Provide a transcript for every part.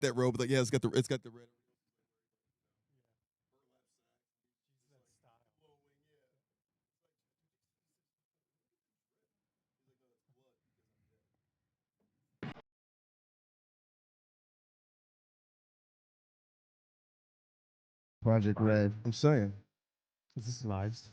that robe. Like, yeah, it's got the red. Project Red. I'm saying. Is this lives?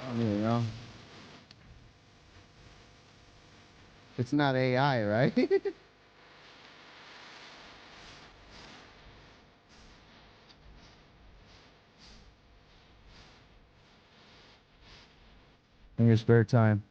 Oh, yeah. It's not AI, right? In your spare time.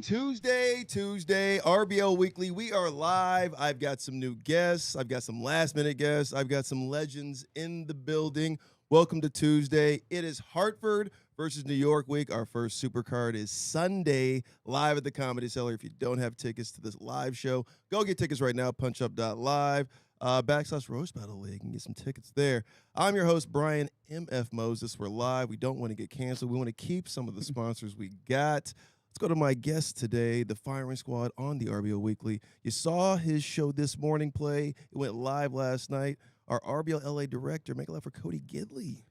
Tuesday, RBL Weekly. We are live. I've got some new guests. I've got some last minute guests. I've got some legends in the building. Welcome to Tuesday. It is Hartford versus New York week. Our first supercard is Sunday, live at the Comedy Cellar. If you don't have tickets to this live show, go get tickets right now, punchup.live. / Roast Battle League and get some tickets there. I'm your host, Brian M.F. Moses. We're live. We don't want to get canceled. We want to keep some of the sponsors we got. Let's go to my guest today, the firing squad on the RBL Weekly. You saw his show this morning play. It went live last night. Our RBL LA director, make a laugh for Cody Gidley.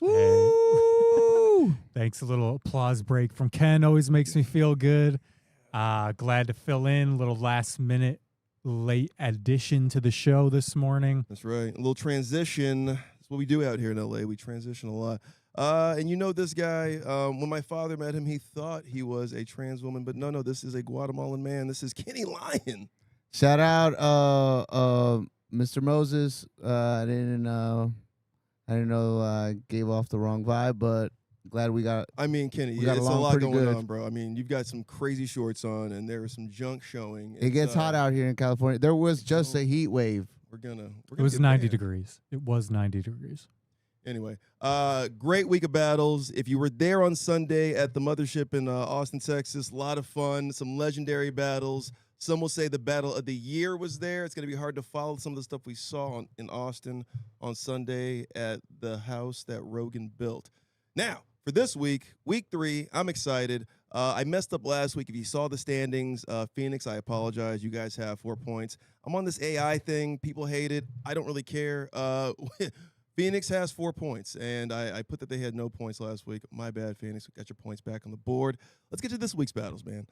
Woo! Thanks. A little applause break from Ken always makes me feel good. Glad to fill in a little last minute late addition to the show this morning. That's right. A little transition. That's what we do out here in LA. We transition a lot. And you know this guy, when my father met him, he thought he was a trans woman, but no, this is a Guatemalan man. This is Kenny Lyon. Shout out, Mr. Moses. I didn't know. I gave off the wrong vibe, but glad we got. I mean, Kenny, got it's a along lot pretty going good. on, bro. I mean, you've got some crazy shorts on, and there is some junk showing. It gets hot out here in California. There was just a heat wave. We're gonna It was get 90 banned. degrees. It was 90 degrees. Anyway, great week of battles. If you were there on Sunday at the Mothership in Austin, Texas, a lot of fun, some legendary battles. Some will say the battle of the year was there. It's going to be hard to follow some of the stuff we saw in Austin on Sunday at the house that Rogan built. Now, for this week, week 3, I'm excited. I messed up last week. If you saw the standings, Phoenix, I apologize. You guys have 4 points. I'm on this AI thing. People hate it. I don't really care. Phoenix has 4 points, and I put that they had no points last week. My bad, Phoenix. We got your points back on the board. Let's get to this week's battles, man.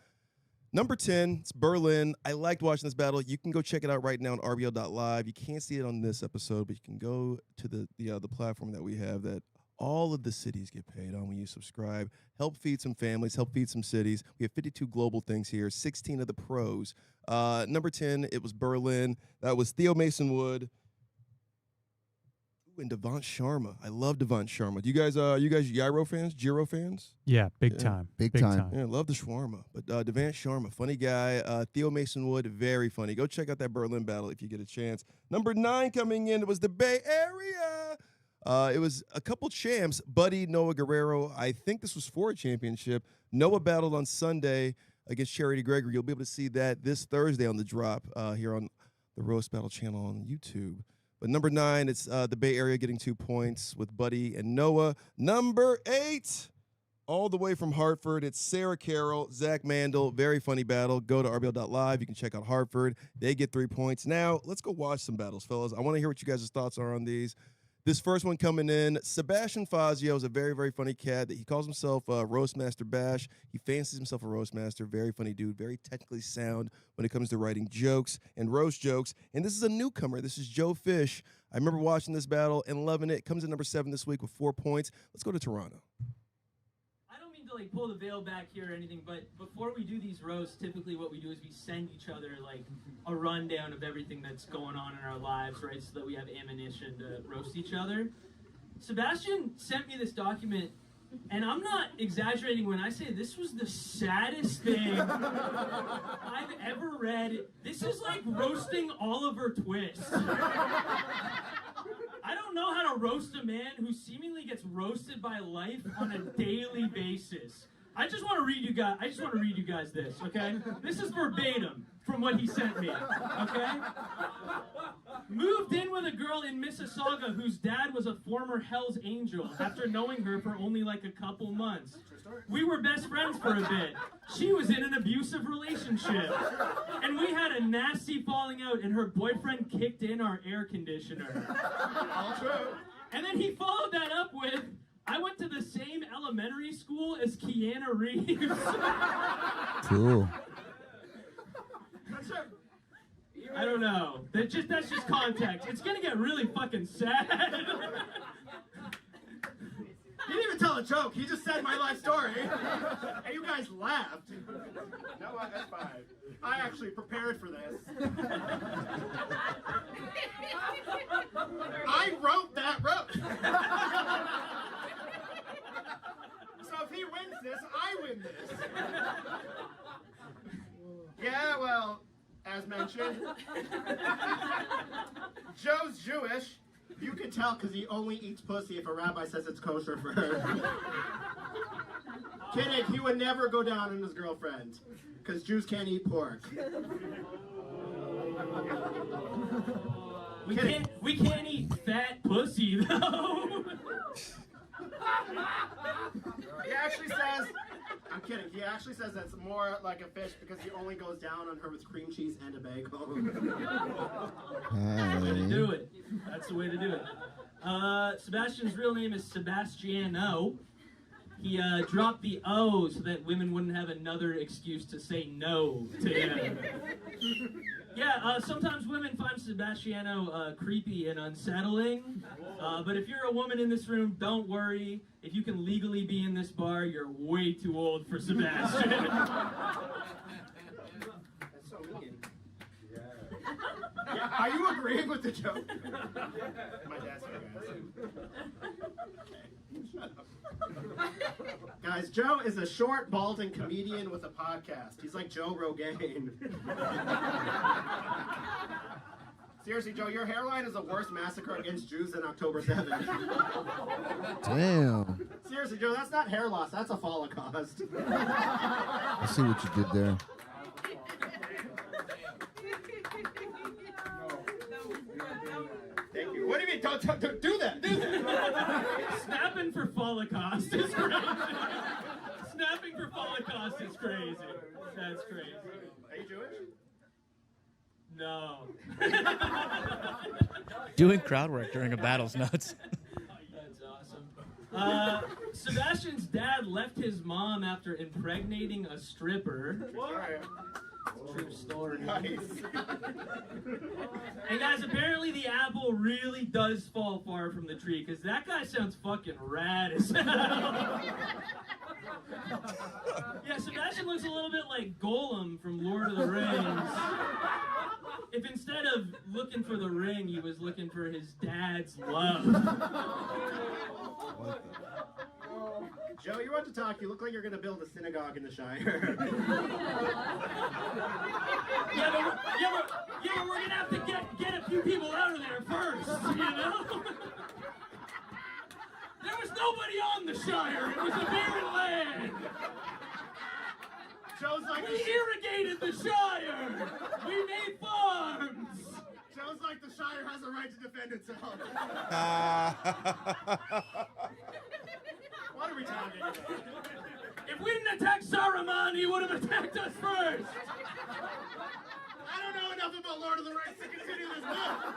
Number 10, it's Berlin. I liked watching this battle. You can go check it out right now on RBL.live. You can't see it on this episode, but you can go to the platform that we have that all of the cities get paid on when you subscribe. Help feed some families, help feed some cities. We have 52 global things here, 16 of the pros. Number 10, it was Berlin. That was Theo Mason Wood. And Devant Sharma. I love Devant Sharma. Do you guys Gyro fans? Gyro fans? Yeah, big time. Big time. Yeah, love the shawarma. But Devant Sharma, funny guy. Theo Mason Wood, very funny. Go check out that Berlin battle if you get a chance. Number 9 coming in, it was the Bay Area. It was a couple champs, Buddy, Noah Guerrero. I think this was for a championship. Noah battled on Sunday against Charity Gregory. You'll be able to see that this Thursday on the drop here on the Roast Battle channel on YouTube. But number 9, it's the Bay Area getting 2 points with Buddy and Noah. Number 8, all the way from Hartford, it's Sarah Carroll, Zach Mandel. Very funny battle. Go to RBL.live. You can check out Hartford. They get 3 points. Now, let's go watch some battles, fellas. I want to hear what you guys' thoughts are on these. This first one coming in, Sebastian Fazio is a very, very funny cat. That he calls himself Roastmaster Bash. He fancies himself a Roastmaster. Very funny dude. Very technically sound when it comes to writing jokes and roast jokes. And this is a newcomer. This is Joe Fish. I remember watching this battle and loving it. Comes in number 7 this week with 4 points. Let's go to Toronto. I don't mean to like pull the veil back here or anything, but before we do these roasts, typically what we do is we send each other like a rundown of everything that's going on in our lives, right? So that we have ammunition to roast each other. Sebastian sent me this document And I'm not exaggerating when I say this was the saddest thing I've ever read. This is like roasting Oliver Twist. I don't know how to roast a man who seemingly gets roasted by life on a daily basis. I just want to read you guys this, okay? This is verbatim from what he sent me, okay? Moved in with a girl in Mississauga whose dad was a former Hell's Angel after knowing her for only like a couple months. We were best friends for a bit. She was in an abusive relationship. And we had a nasty falling out and her boyfriend kicked in our air conditioner. All true. And then he followed that up with, I went to the same elementary school as Keanu Reeves. Cool. I don't know. That's just context. It's gonna get really fucking sad. He didn't even tell a joke. He just said my life story. And you guys laughed. You know what? That's fine. I actually prepared for this. I wrote that roast. So if he wins this, I win this. Yeah, well, as mentioned, Joe's Jewish. You can tell because he only eats pussy if a rabbi says it's kosher for her. Kidding, he would never go down on his girlfriend because Jews can't eat pork. We can't eat fat pussy though. He actually says, I'm kidding, he actually says that's more like a fish because he only goes down on her with cream cheese and a bagel. That's the way to do it. That's the way to do it. Sebastian's real name is Sebastiano. He dropped the O so that women wouldn't have another excuse to say no to him. Yeah, sometimes women find Sebastiano creepy and unsettling. But if you're a woman in this room, don't worry. If you can legally be in this bar, you're way too old for Sebastian. That's so mean. Yeah, are you agreeing with the joke? My dad's here, guys. Shut up. Guys, Joe is a short, balding comedian with a podcast. He's like Joe Rogan. Seriously, Joe, your hairline is a worse massacre against Jews than October 7th. Damn. Seriously, Joe, that's not hair loss, that's a Holocaust. I see what you did there. Thank you. What do you mean? Don't do that. Do that. Snapping for Holocaust is crazy. Snapping for Holocaust is crazy. That's crazy. Are you Jewish? No. Doing crowd work during a battle's nuts. That's awesome. Sebastian's dad left his mom after impregnating a stripper. What? True story. Nice. And guys, apparently the apple really does fall far from the tree, because that guy sounds fucking rad as hell. Yeah, Sebastian looks a little bit like Golem from Lord of the Rings. If instead of looking for the ring, he was looking for his dad's love. Joe, you want to talk? You look like you're going to build a synagogue in the Shire. Yeah, but we're going to have to get a few people out of there first, you know? There was nobody on the Shire. It was a barren land. Joe's like We irrigated the Shire. We made farms. Joe's like the Shire has a right to defend itself. What are we talking about? If we didn't attack Saruman, he would have attacked us first. I don't know enough about Lord of the Rings to continue this book,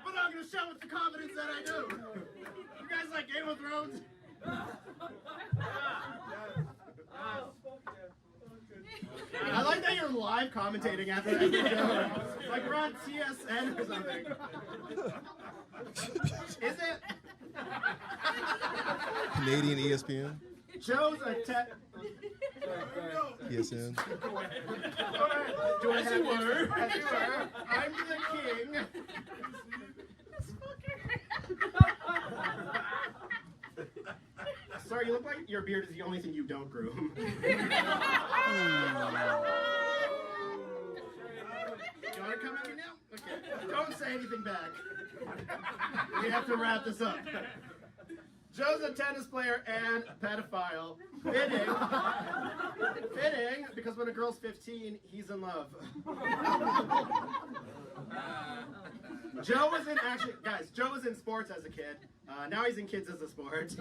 but I'm going to show with the confidence that I do. You guys like Game of Thrones? I like that you're live commentating after every show. Like we're on TSN or something. Is it? Canadian ESPN, Joe's a PSN. Do I As have you were. As you were. I'm the king. Sorry, you look like your beard is the only thing you don't groom. Do you want to come at me now? Okay. Don't say anything back. We have to wrap this up. Joe's a tennis player and a pedophile. Fitting, because when a girl's 15, he's in love. Joe was in sports as a kid. Now he's in kids as a sport.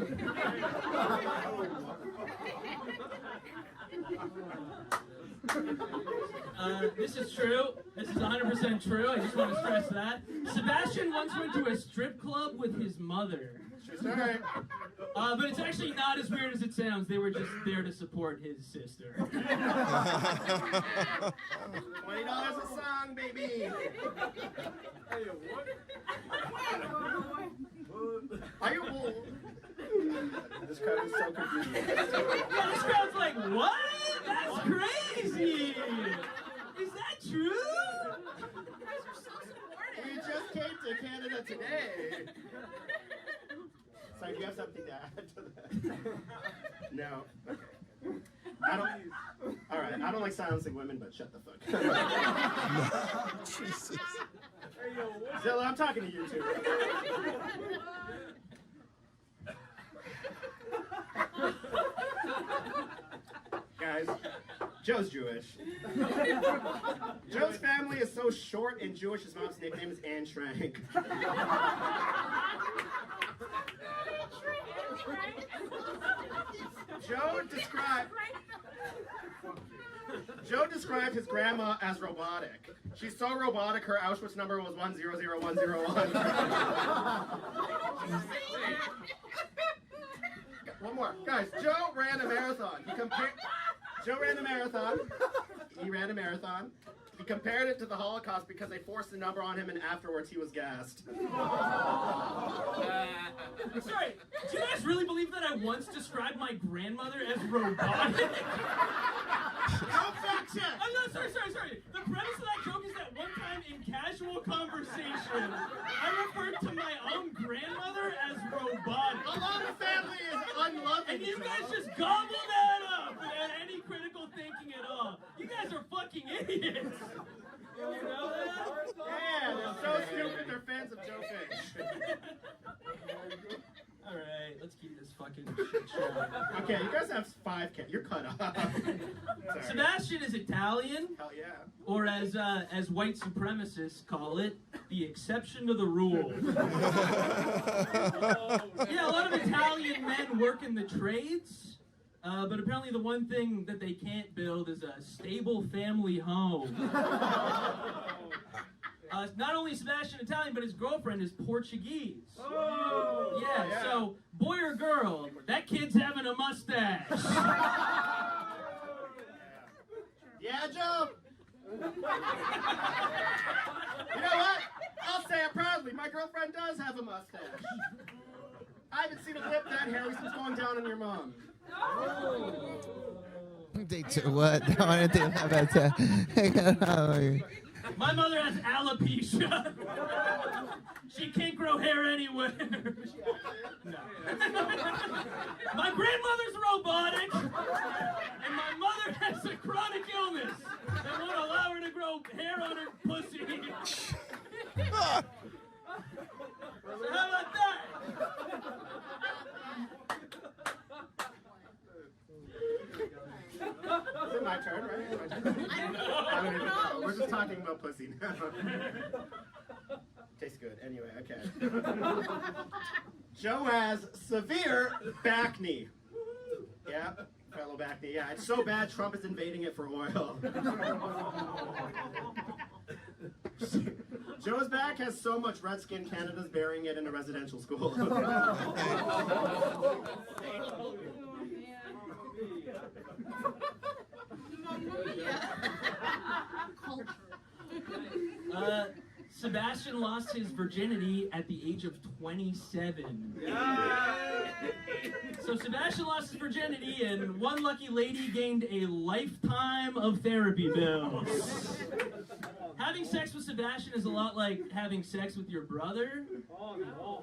This is true. This is 100% true. I just want to stress that. Sebastian once went to a strip club with his mother. Sorry. But it's actually not as weird as it sounds. They were just there to support his sister. $20 a song, baby. Are you bull? This crowd is so confused. Yeah, this crowd's like, what? That's crazy. Is that true? We just came to Canada today. Sorry, do you have something to add to that? No? Okay. Alright, I don't like silencing women, but shut the fuck up. Jesus. Zilla, I'm talking to you too. Guys, Joe's Jewish. Joe's family is so short and Jewish, his mom's nickname is Anne Shrank. Joe described his grandma as robotic. She's so robotic, her Auschwitz number was 100101. One more. Guys, Joe ran a marathon. He ran a marathon. He compared it to the Holocaust because they forced a number on him and afterwards he was gassed. Sorry, do you guys really believe that I once described my grandmother as robotic? Don't fact check! I'm not, sorry. The premise of that joke is that one time in casual conversation, I referred to my own grandmother as robotic. A lot of family is unloving. And you guys just gobble that up without any critical thinking at all. You guys are fucking idiots. You know that? Yeah, they're so stupid they're fans of Joe Fish. Alright, let's keep this fucking shit show. Okay, you guys have 5 cats. You're cut off. Sorry. Sebastian is Italian, Hell yeah. or as white supremacists call it, the exception to the rule. Yeah, a lot of Italian men work in the trades, but apparently the one thing that they can't build is a stable family home. Not only is Sebastian Italian, but his girlfriend is Portuguese. Oh, Yeah, so boy or girl, that kid's having a mustache. Yeah, Joe? You know what? I'll say it proudly. My girlfriend does have a mustache. I haven't seen a lip that hairy since going down on your mom. What? No, I didn't think about that. My mother has alopecia. She can't grow hair anywhere. No. My grandmother's robotic, and my mother has a chronic illness that won't allow her to grow hair on her pussy. So how about that? Is it my turn, right? I don't even know. We're just talking about pussy now. Tastes good. Anyway, okay. Joe has severe back knee. Yeah, fellow back knee. Yeah, it's so bad Trump is invading it for oil. Joe's back has so much red skin, Canada's burying it in a residential school. Sebastian lost his virginity at the age of 27. So Sebastian lost his virginity, and one lucky lady gained a lifetime of therapy bills. How having sex with Sebastian is a lot like having sex with your brother.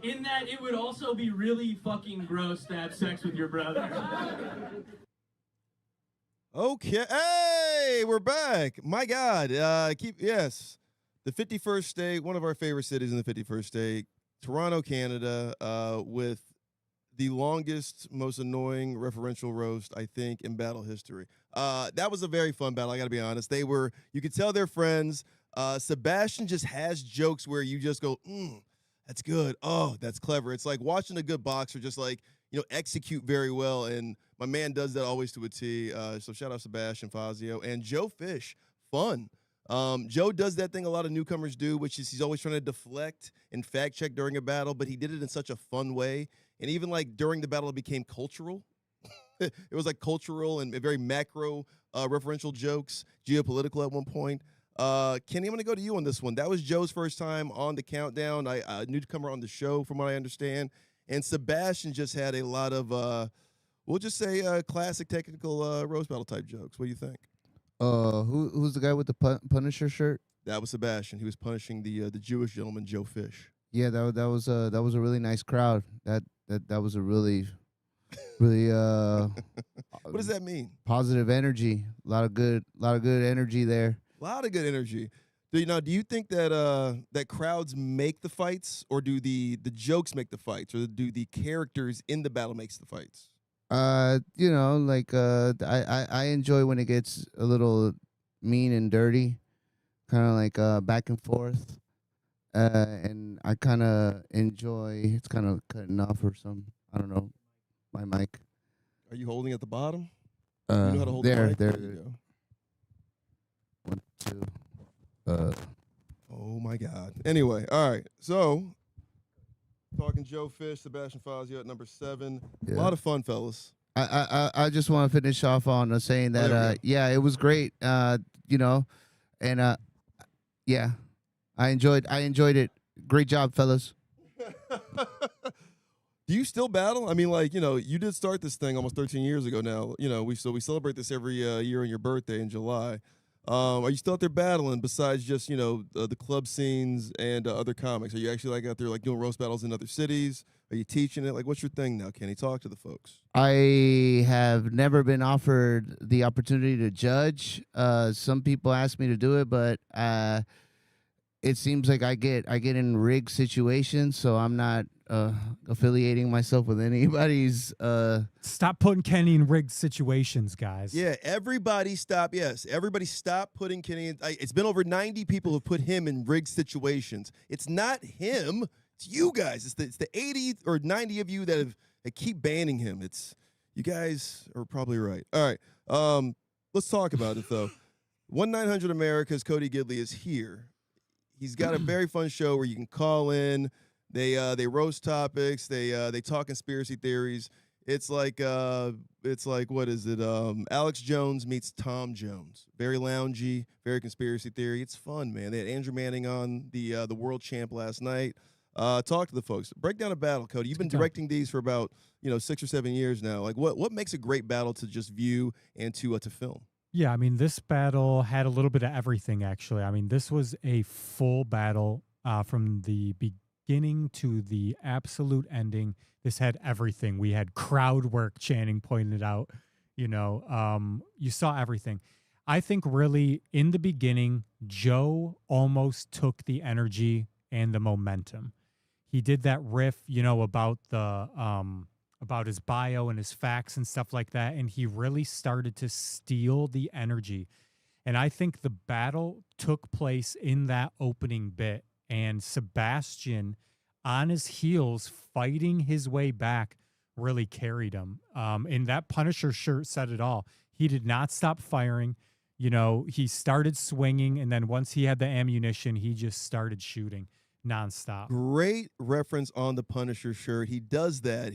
In that it would also be really fucking gross to have sex with your brother. Okay. Hey, we're back. My God. Yes. The 51st state, one of our favorite cities in the 51st state, Toronto, Canada, with the longest, most annoying referential roast, I think, in battle history. That was a very fun battle, I got to be honest. You could tell they're friends. Sebastian just has jokes where you just go, that's good. Oh, that's clever. It's like watching a good boxer just like, execute very well. And my man does that always to a T. So shout out Sebastian Fazio. And Joe Fish, fun. Joe does that thing a lot of newcomers do, which is he's always trying to deflect and fact check during a battle, but he did it in such a fun way. And even like during the battle, it became cultural. It was like cultural and very macro referential jokes, geopolitical at one point. Kenny, I'm going to go to you on this one. That was Joe's first time on the countdown. A newcomer on the show, from what I understand. And Sebastian just had a lot of, we'll just say, classic technical roast battle type jokes. What do you think? Who's the guy with the Punisher shirt? That was Sebastian. He was punishing the Jewish gentleman, Joe Fish. Yeah, that was a really nice crowd. That was a really What does that mean? positive energy. A lot of good energy there. A lot of good energy. Do you think that that crowds make the fights, or do the jokes make the fights, or do the characters in the battle makes the fights? I enjoy when it gets a little mean and dirty, kind of like back and forth. And I kind of enjoy. It's kind of cutting off or some. I don't know. My mic. Are you holding at the bottom? You know how to hold the there, mic? there. You go. 1, 2. Oh my God. Anyway, all right. So, talking Joe Fish, Sebastian Fazio at number 7. Yeah. A lot of fun, fellas. I just want to finish off on saying that yeah, it was great. And yeah, I enjoyed it. Great job, fellas. Do you still battle? I mean, like, you did start this thing almost 13 years ago now. We celebrate this every year on your birthday in July. Are you still out there battling besides just, the club scenes and other comics? Are you actually like out there like doing roast battles in other cities? Are you teaching it? Like, what's your thing now, Kenny? Talk to the folks. I have never been offered the opportunity to judge. Some people ask me to do it, but it seems like I get in rigged situations, so I'm not affiliating myself with anybody's. Stop putting Kenny in rigged situations, guys. Yeah, everybody stop. Yes, everybody stop putting Kenny in. It's been over 90 people who put him in rigged situations. It's not him. It's you guys. It's the 80 or 90 of you that keep banning him. You guys are probably right. All right. Let's talk about it though. 1-900 America's Cody Gidley is here. He's got a very fun show where you can call in. They roast topics. They talk conspiracy theories. It's like what is it? Alex Jones meets Tom Jones. Very loungy, very conspiracy theory. It's fun, man. They had Andrew Manning on, the world champ last night. Talk to the folks. Break down a battle, Cody. You've been directing these for about 6 or 7 years now. Like what makes a great battle to just view and to film? Yeah, I mean, this battle had a little bit of everything, actually. I mean, this was a full battle from the beginning to the absolute ending. This had everything. We had crowd work, Channing pointed out. You saw everything. I think really in the beginning, Joe almost took the energy and the momentum. He did that riff, about about his bio and his facts and stuff like that, and he really started to steal the energy. And I think the battle took place in that opening bit, and Sebastian, on his heels, fighting his way back, really carried him. And that Punisher shirt said it all. He did not stop firing. He started swinging, and then once he had the ammunition, he just started shooting nonstop. Great reference on the Punisher shirt. He does that.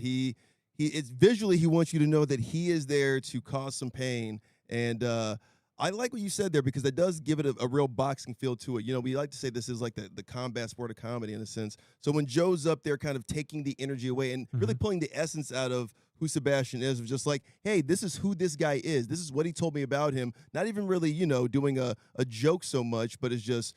It's visually, he wants you to know that he is there to cause some pain. And I like what you said there, because that does give it a real boxing feel to it. We like to say this is like the combat sport of comedy in a sense. So when Joe's up there kind of taking the energy away and really pulling the essence out of who Sebastian is, of just like, hey, this is who this guy is. This is what he told me about him. Not even really, doing a joke so much, but it's just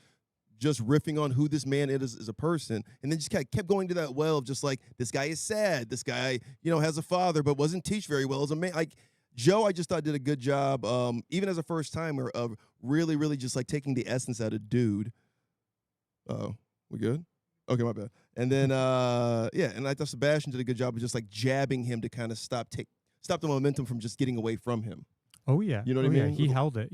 just riffing on who this man is as a person, and then just kept going to that well of just like, this guy is sad, this guy, has a father but wasn't teach very well as a man. Like Joe, I just thought did a good job, even as a first timer, of really, really just like taking the essence out of dude. Oh, we good? Okay, my bad. And then and I thought Sebastian did a good job of just like jabbing him to kind of stop the momentum from just getting away from him. Oh yeah, You know what I mean? Yeah. He held it.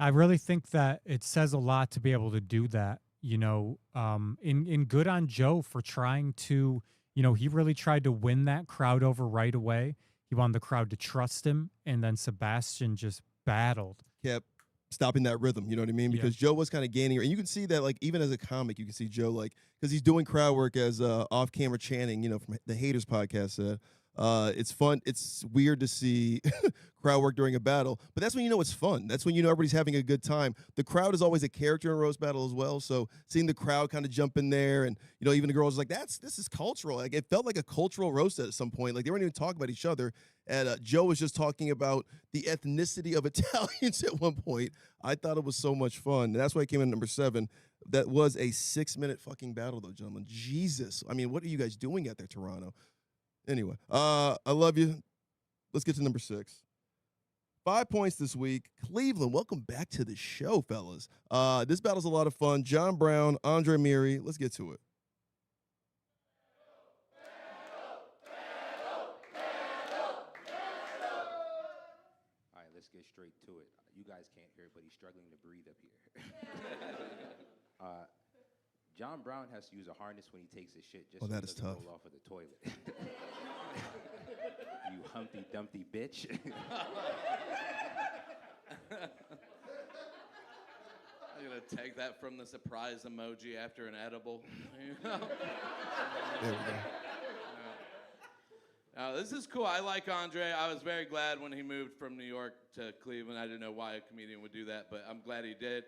I really think that it says a lot to be able to do that. In good on Joe for trying to, he really tried to win that crowd over right away. He wanted the crowd to trust him, and then Sebastian just battled. Kept stopping that rhythm, you know what I mean? Because Joe was kind of gaining, and you can see that, like, even as a comic, you can see Joe, like, because he's doing crowd work as off-camera chanting, from the Haters podcast said. It's fun. It's weird to see crowd work during a battle, but that's when it's fun. That's when everybody's having a good time. The crowd is always a character in a roast battle as well. So seeing the crowd kind of jump in there, and even the girls like, this is cultural. Like, it felt like a cultural roast at some point. Like, they weren't even talking about each other. And Joe was just talking about the ethnicity of Italians at one point. I thought it was so much fun. And that's why it came in number 7. That was a 6-minute fucking battle, though, gentlemen. Jesus. I mean, what are you guys doing out there, Toronto? Anyway, I love you. Let's get to number 6. 5 points this week. Cleveland, welcome back to the show, fellas. This battle's a lot of fun. John Brown, Andre Miri. Let's get to it. All right, let's get straight to it. You guys can't hear it, but he's struggling to breathe up here. John Brown has to use a harness when he takes his shit just so he doesn't roll off of the toilet. You Humpty Dumpty bitch. I'm going to take that from the surprise emoji after an edible. There we go. Now, this is cool. I like Andre. I was very glad when he moved from New York to Cleveland. I didn't know why a comedian would do that, but I'm glad he did.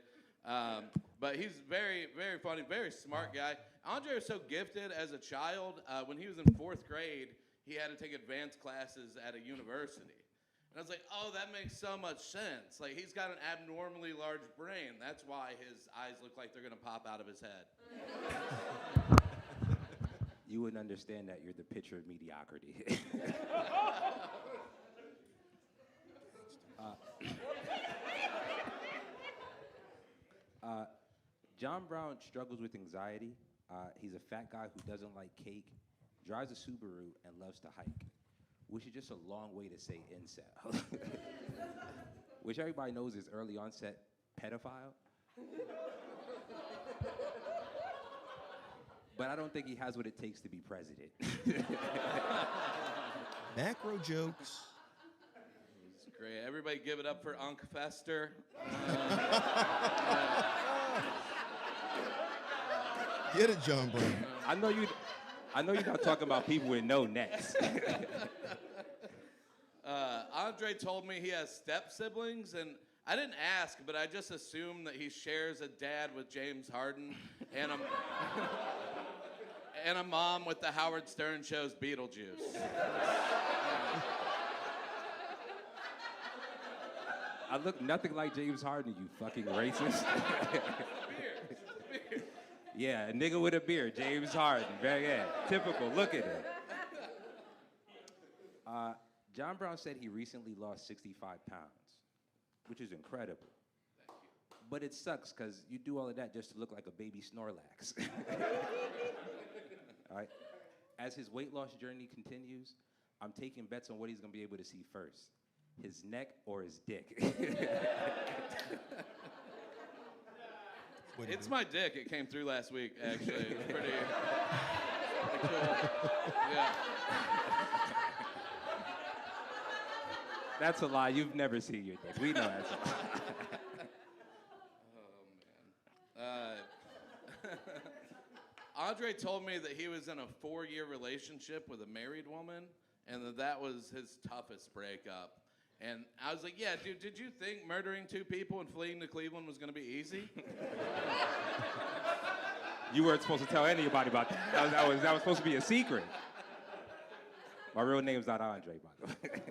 But he's very, very funny, very smart guy. Andre was so gifted as a child. When he was in 4th grade, he had to take advanced classes at a university. And I was like, oh, that makes so much sense. Like, he's got an abnormally large brain. That's why his eyes look like they're going to pop out of his head. You wouldn't understand that. You're the picture of mediocrity. John Brown struggles with anxiety. He's a fat guy who doesn't like cake, drives a Subaru, and loves to hike, which is just a long way to say incel, which everybody knows is early onset pedophile. But I don't think he has what it takes to be president. Macro jokes. It's great. Everybody give it up for Unc Fester. Get it, John Brown. I know you're not talking about people with no necks. Andre told me he has step siblings, and I didn't ask, but I just assumed that he shares a dad with James Harden and a mom with the Howard Stern show's Beetlejuice. I look nothing like James Harden, you fucking racist. Yeah, a nigga with a beard, James Harden. Very typical. Look at it. John Brown said he recently lost 65 pounds, which is incredible. But it sucks because you do all of that just to look like a baby Snorlax. All right. As his weight loss journey continues, I'm taking bets on what he's going to be able to see first, his neck or his dick. It's my dick. It came through last week, actually. It's pretty cool. Yeah. That's a lie. You've never seen your dick. We know that's a lie. Oh, man. Andre told me that he was in a 4-year relationship with a married woman, and that was his toughest breakup. And I was like, yeah, dude, did you think murdering 2 people and fleeing to Cleveland was going to be easy? You weren't supposed to tell anybody about that. That was supposed to be a secret. My real name's not Andre, by the way.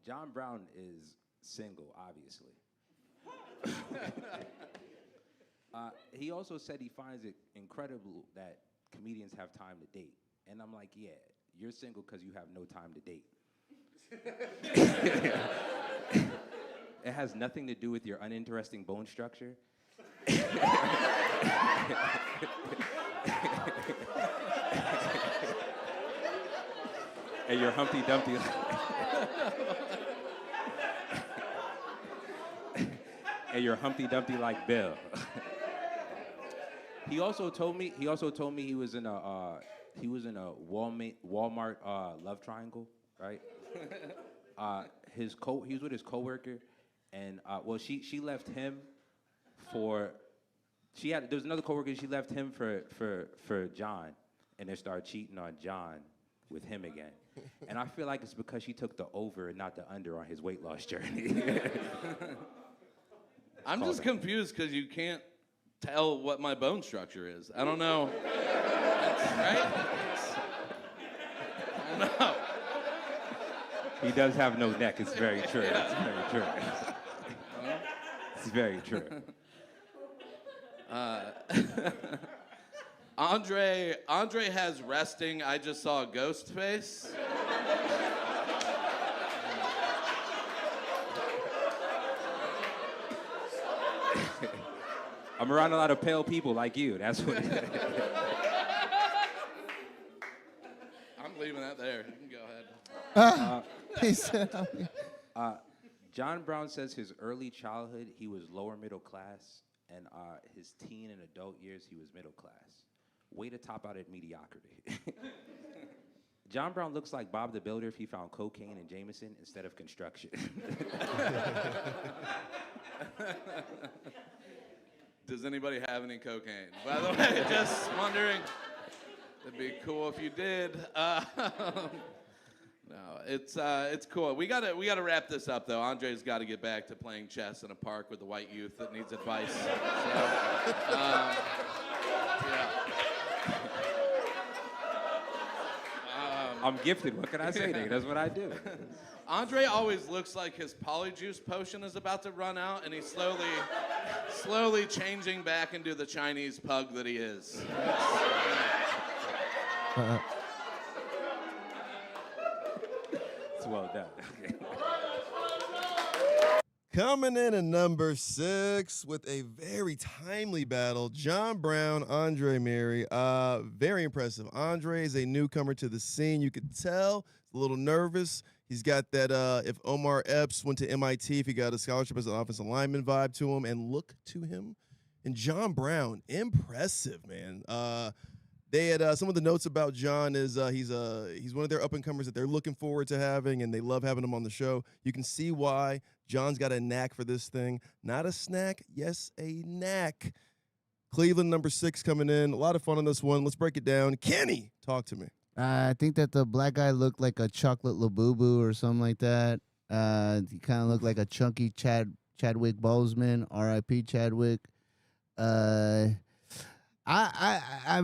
John Brown is single, obviously. He also said he finds it incredible that comedians have time to date. And I'm like, yeah, you're single because you have no time to date. It has nothing to do with your uninteresting bone structure. And you're Humpty Dumpty. And you're Humpty Dumpty like Bill. He also told me he was in a Walmart love triangle, right? He was with his coworker, and she left him for there was another coworker. She left him for John, and they started cheating on John with him again. And I feel like it's because she took the over and not the under on his weight loss journey. I'm just confused because you can't tell what my bone structure is. I don't know. Right? I don't know. He does have no neck. It's very true. It's very true. It's very true. Andre has resting. I just saw a ghost face. I'm around a lot of pale people like you. That's what. I'm leaving that there. You can go ahead. He said, John Brown says his early childhood he was lower middle class, and his teen and adult years he was middle class. Way to top out at mediocrity. John Brown looks like Bob the Builder if he found cocaine and Jameson instead of construction. Does anybody have any cocaine? By the way, just wondering. It'd be cool if you did. No, it's cool. We gotta wrap this up though. Andre's got to get back to playing chess in a park with the white youth that needs advice. So, yeah. I'm gifted. What can I say, nigga? That's what I do. Andre always looks like his polyjuice potion is about to run out, and he's slowly changing back into the Chinese pug that he is. It's well done. Okay. Coming in at number 6 with a very timely battle, John Brown, Andre Mary. Very impressive. Andre is a newcomer to the scene. You could tell he's a little nervous. He's got that if Omar Epps went to MIT, if he got a scholarship as an offensive lineman vibe to him, and look to him. And John Brown, impressive, man. They had some of the notes about John is he's one of their up-and-comers that they're looking forward to having, and they love having him on the show. You can see why. John's got a knack for this thing. Not a snack, yes, a knack. Cleveland, number 6 coming in. A lot of fun on this one. Let's break it down. Kenny, talk to me. I think that the black guy looked like a chocolate Labubu or something like that. He kind of looked like a chunky Chadwick Boseman, R.I.P. Chadwick. I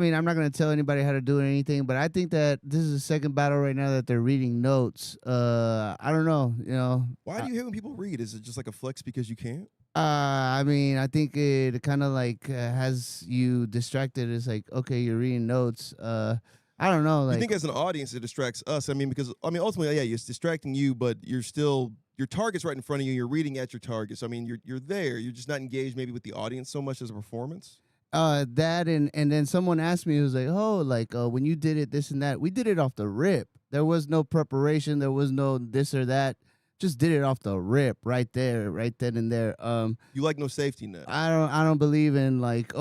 mean, I'm not going to tell anybody how to do anything, but I think that this is the second battle right now that they're reading notes. I don't know, you know. Why do you hate when people read? Is it just like a flex because you can't? I mean, I think it kind of like has you distracted. It's like, okay, you're reading notes. I don't know. Like, You think as an audience it distracts us? I mean, because ultimately, yeah, it's distracting you, but you're still your target's right in front of you. You're reading at your target. So I mean, you're there. You're just not engaged maybe with the audience so much as a performance. that and then someone asked me, it was like, oh, like when you did it, this and that. We did it off the rip. There was no preparation. There was no this or that. Just did it off the rip, right there, right then and there. You like no safety net. I don't believe in like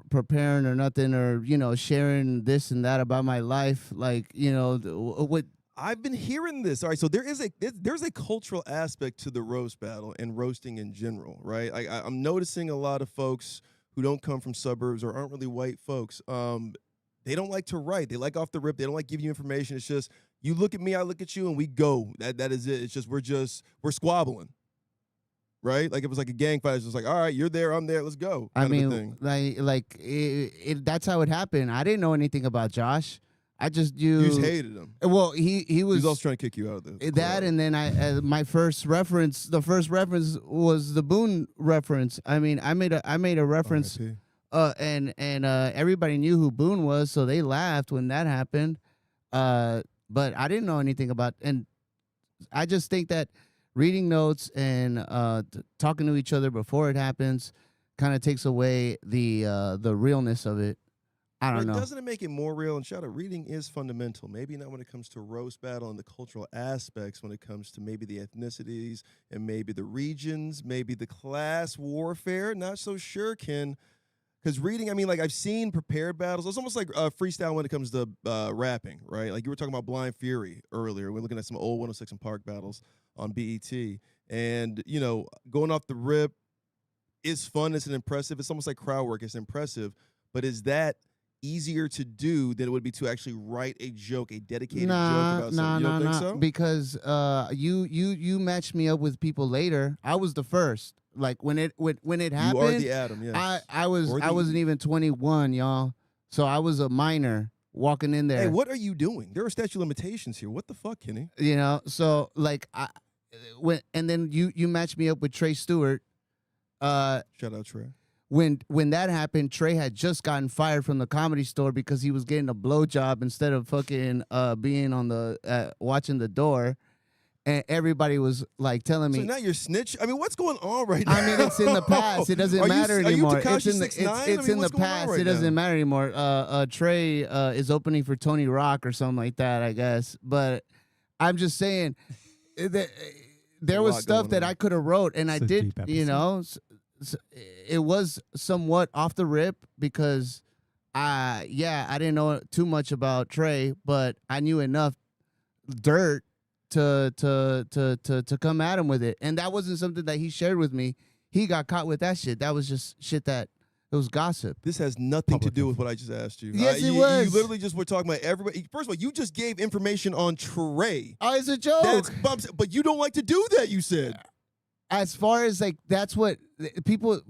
preparing or nothing, or sharing this and that about my life. Like what I've been hearing this. All right, so there's a cultural aspect to the roast battle and roasting in general, right? I'm noticing a lot of folks who don't come from suburbs or aren't really white folks. They don't like to write. They like off the rip. They don't like giving you information. It's just you look at me, I look at you, and we go. That is it. It's just we're squabbling, right? Like it was like a gang fight. It's just like, all right, you're there, I'm there, let's go. I kind of a mean, thing. that's how it happened. I didn't know anything about Josh. I just You knew just hated him. Well, he was also trying to kick you out of the that, club. and then my first reference, the first reference was the Boone reference. I mean, I made a reference, RIP. and everybody knew who Boone was, so they laughed when that happened. But I didn't know anything about, and I just think that reading notes and talking to each other before it happens kind of takes away the realness of it. I don't know. Doesn't it make it more real? And shout out, reading is fundamental. Maybe not when it comes to roast battle and the cultural aspects, when it comes to maybe the ethnicities and maybe the regions, maybe the class warfare. Not so sure, Ken. Because reading, I mean, like I've seen prepared battles. It's almost like freestyle when it comes to rapping, right? Like you were talking about Blind Fury earlier. We're looking at some old 106 and Park battles on BET. And, you know, going off the rip is fun. It's an impressive. It's almost like crowd work. It's impressive. But is that easier to do than it would be to actually write a joke, a dedicated joke about something? You don't think so? Because you matched me up with people later. I was the first. Like when it happened, you are the Adam. Yes. I wasn't even 21, y'all. So I was a minor walking in there. Hey, what are you doing? There are statute of limitations here. What the fuck, Kenny? You know. So like and then you matched me up with Trey Stewart. Shout out Trey. When that happened, Trey had just gotten fired from the Comedy Store because he was getting a blowjob instead of fucking being on the watching the door, and everybody was like telling me. So now you're snitch. I mean, what's going on right now? I mean, it's in the past. It doesn't matter anymore. It's in the in the past. It doesn't matter anymore. Trey is opening for Tony Rock or something like that, I guess. But I'm just saying that there was stuff that I could have wrote, and I did. You know. It was somewhat off the rip because I didn't know too much about Trey, but I knew enough dirt to come at him with it. And that wasn't something that he shared with me. He got caught with that shit. That was just shit that it was gossip. This has nothing to do with what I just asked you. Yes, it was. You literally just were talking about everybody. First of all, you just gave information on Trey. Oh, it's a joke. But you don't like to do that, you said. As far as like that's what people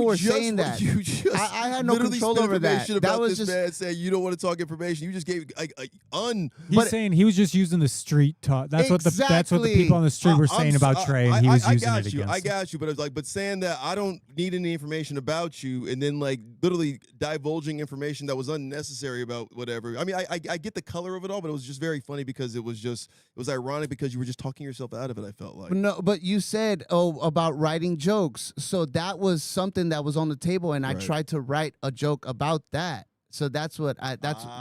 were saying that you just I had no control over that. That was this just man saying you don't want to talk information. You just gave He's saying he was just using the street talk. That's what the people on the street were saying about Trey, and he was using it against him. I got you, but it's like, but saying that I don't need any information about you, and then like literally divulging information that was unnecessary about whatever. I mean, I get the color of it all, but it was just very funny because it was ironic because you were just talking yourself out of it. I felt like no, but you said about writing jokes, so that was something that was on the table, and I tried to write a joke about that. So that's what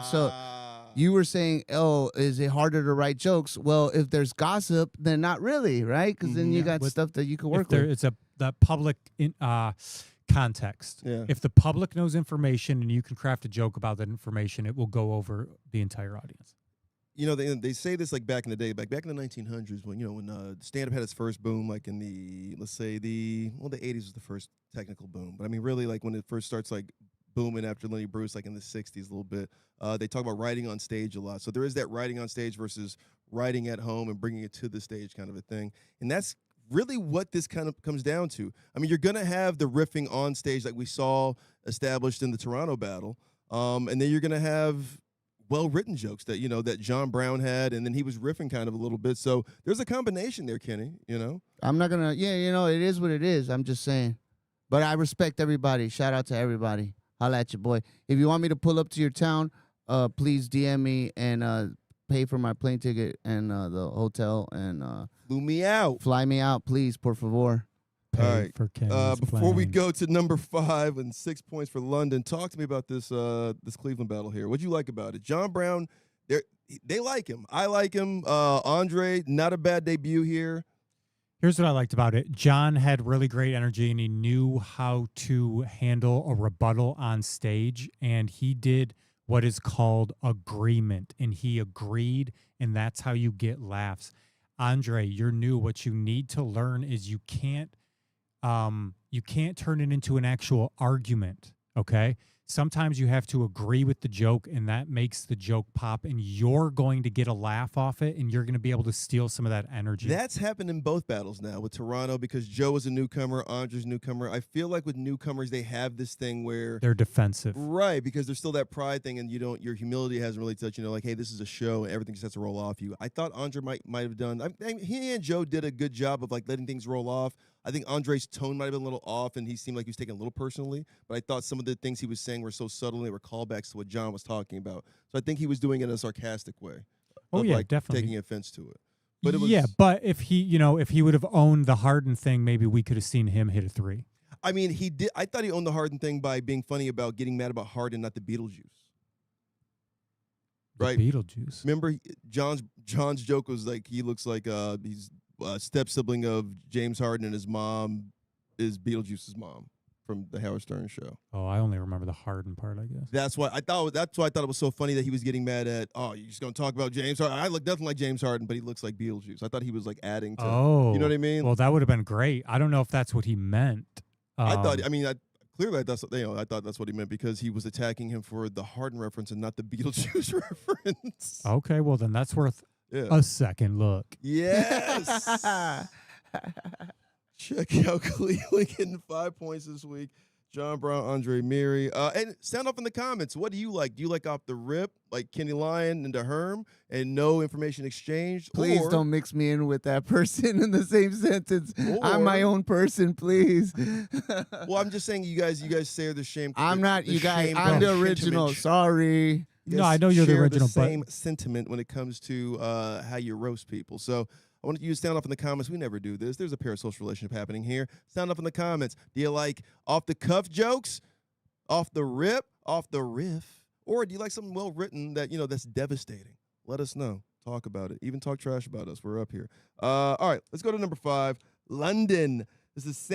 so you were saying, oh, is it harder to write jokes? Well, if there's gossip, then not really, right? Because then you got stuff that you can work with. It's the public context. Yeah. If the public knows information and you can craft a joke about that information, it will go over the entire audience. You know, they say this like back in the day, back in the 1900s when stand-up had its first boom, like in the 80s was the first technical boom. But I mean, really, like when it first starts like booming after Lenny Bruce, like in the 60s a little bit, they talk about writing on stage a lot. So there is that writing on stage versus writing at home and bringing it to the stage kind of a thing. And that's really what this kind of comes down to. I mean, you're going to have the riffing on stage like we saw established in the Toronto battle. And then you're going to have well-written jokes that, that John Brown had, and then he was riffing kind of a little bit. So there's a combination there, Kenny, I'm not going to, it is what it is. I'm just saying. But I respect everybody. Shout out to everybody. Holla at your boy. If you want me to pull up to your town, please DM me and pay for my plane ticket and the hotel and fly me out, please, por favor. All right. Before we go to number 5 and 6 points for London, talk to me about this Cleveland battle here. What'd you like about it? John Brown, they like him. I like him. Andre, not a bad debut here. Here's what I liked about it. John had really great energy, and he knew how to handle a rebuttal on stage, and he did what is called agreement, and he agreed, and that's how you get laughs. Andre, you're new. What you need to learn is you can't turn it into an actual argument, okay? sometimes you have to agree with the joke, and that makes the joke pop, and you're going to get a laugh off it, and you're going to be able to steal some of that energy. That's happened in both battles now with Toronto because Joe is a newcomer, Andre's a newcomer. I feel like with newcomers, they have this thing where They're defensive. right, because there's still that pride thing, and your humility hasn't really touched. Like, hey, this is a show, and everything just has to roll off you. I thought Andre might have done. He and Joe did a good job of like letting things roll off. I think Andre's tone might have been a little off, and he seemed like he was taking it a little personally. But I thought some of the things he was saying were so subtle, and they were callbacks to what John was talking about. So I think he was doing it in a sarcastic way. Oh, of, yeah, like, definitely. taking offense to it. But it was, yeah, but if he would have owned the Harden thing, maybe we could have seen him hit a 3. I mean, he did. I thought he owned the Harden thing by being funny about getting mad about Harden, not the Beetlejuice. Right? Beetlejuice. Remember, John's joke was like he looks like he's a step sibling of James Harden, and his mom is Beetlejuice's mom from the Howard Stern show. Oh, I only remember the Harden part, I guess. That's why I thought it was so funny that he was getting mad at. Oh, you're just gonna talk about James Harden? I look nothing like James Harden, but he looks like Beetlejuice. I thought he was like adding to. Oh, you know what I mean? Well, that would have been great. I don't know if that's what he meant. I thought. I mean, clearly that's I thought that's what he meant because he was attacking him for the Harden reference and not the Beetlejuice reference. Okay, well then that's worth Yeah. a second look. Yes. Check out Cleveland getting 5 points this week. John Brown, Andre Miri. And sound off in the comments. What do you like? Do you like off the rip, like Kenny Lyon and Herm, and no information exchanged? Please or, don't mix me in with that person in the same sentence. I'm my own person, please. Well, I'm just saying, you guys share the shame. I'm not you guys. shame I'm the sentiment. original. Sorry. You No, guys I know you're the share original, but- same sentiment when it comes to how you roast people. So I want you to sound off in the comments. We never do this. There's a parasocial relationship happening here. Sound off in the comments. Do you like off the cuff jokes, off the rip, off the riff, or do you like something well written that that's devastating? Let us know. Talk about it. Even talk trash about us. We're up here. All right, let's go to number 5. London. This is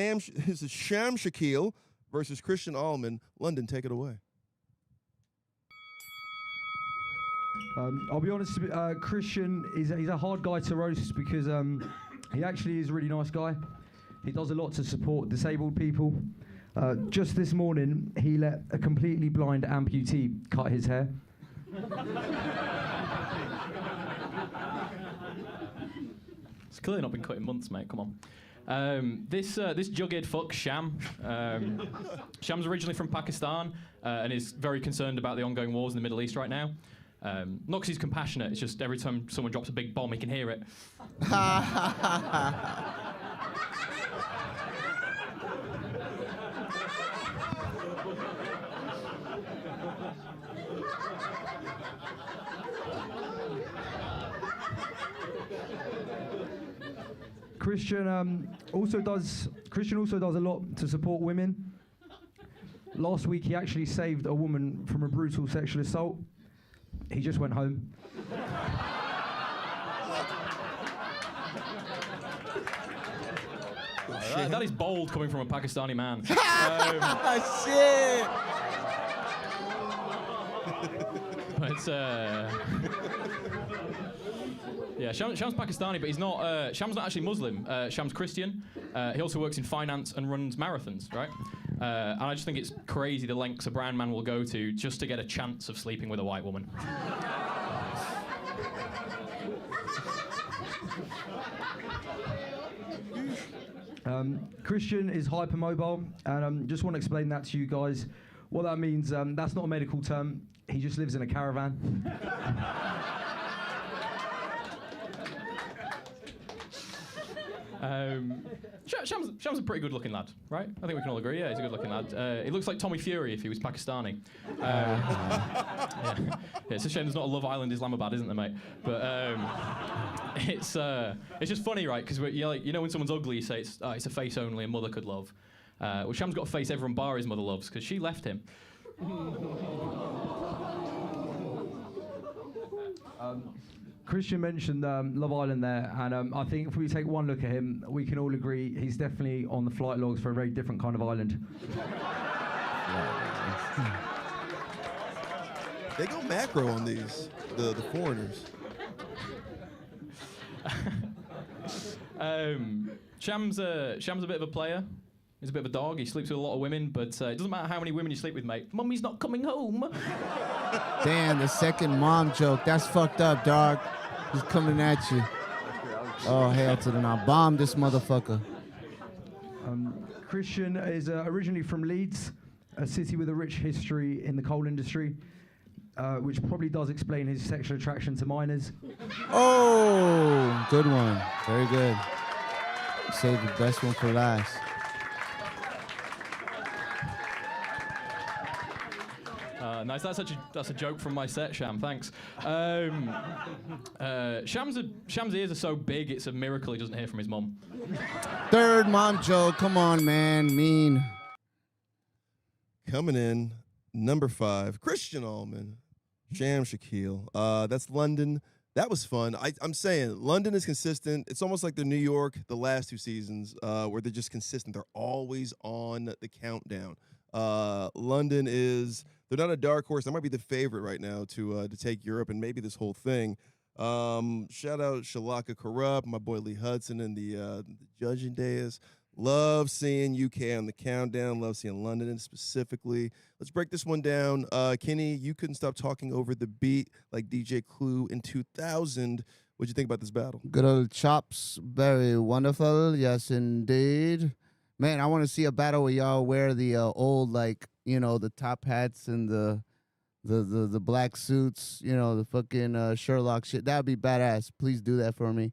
Sham Shaquille versus Christian Allman. London, take it away. I'll be honest, Christian he's a hard guy to roast because he actually is a really nice guy. He does a lot to support disabled people. Just this morning, he let a completely blind amputee cut his hair. It's clearly not been cut in months, mate. Come on. This jughead fuck, Sham. Sham's originally from Pakistan and is very concerned about the ongoing wars in the Middle East right now. Not because he's compassionate, it's just every time someone drops a big bomb, he can hear it. Christian also does a lot to support women. Last week, he actually saved a woman from a brutal sexual assault. He just went home. That is bold coming from a Pakistani man. Shit. But yeah, Sham's Pakistani, but he's not. Sham's not actually Muslim. Sham's Christian. He also works in finance and runs marathons, right? And I just think it's crazy the lengths a brown man will go to just to get a chance of sleeping with a white woman. Christian is hypermobile, and just want to explain that to you guys. What that means, that's not a medical term. He just lives in a caravan. Sham's a pretty good-looking lad, right? I think we can all agree. Yeah, he's a good-looking lad. He looks like Tommy Fury if he was Pakistani. Yeah, it's a shame there's not a Love Island Islamabad, isn't there, mate? But it's just funny, right? Because when someone's ugly, you say it's a face only a mother could love. Well, Sham's got a face everyone bar his mother loves because she left him. Christian mentioned Love Island there, and I think if we take one look at him, we can all agree he's definitely on the flight logs for a very different kind of island. They go macro on these, the foreigners. Sham's a bit of a player. He's a bit of a dog. He sleeps with a lot of women, but it doesn't matter how many women you sleep with, mate. Mummy's not coming home. Damn, the second mom joke. That's fucked up, dog. He's coming at you. Oh, hell to the now. Bomb this motherfucker. Christian is originally from Leeds, a city with a rich history in the coal industry, which probably does explain his sexual attraction to minors. Oh, good one. Very good. Save the best one for last. Nice. That's a joke from my set, Sham. Thanks. Sham's ears are so big, it's a miracle he doesn't hear from his mum. Third mom joke. Come on, man. Mean. Coming in, number 5, Christian Allman, Sham Shaquille. That's London. That was fun. I'm saying London is consistent. It's almost like the New York the last 2 seasons where they're just consistent. They're always on the countdown. London is, they're not a dark horse. They might be the favorite right now to take Europe and maybe this whole thing. Shout out Shalaka Corrupt, my boy Lee Hudson and the judging dais. Love seeing UK on the countdown. Love seeing London specifically. Let's break this one down. Kenny, you couldn't stop talking over the beat like DJ Clue in 2000. What'd you think about this battle? Good old chops. Very wonderful. Yes, indeed. Man, I want to see a battle where y'all wear the old, like, you know, the top hats and the black suits, you know, the fucking Sherlock shit. That would be badass. Please do that for me.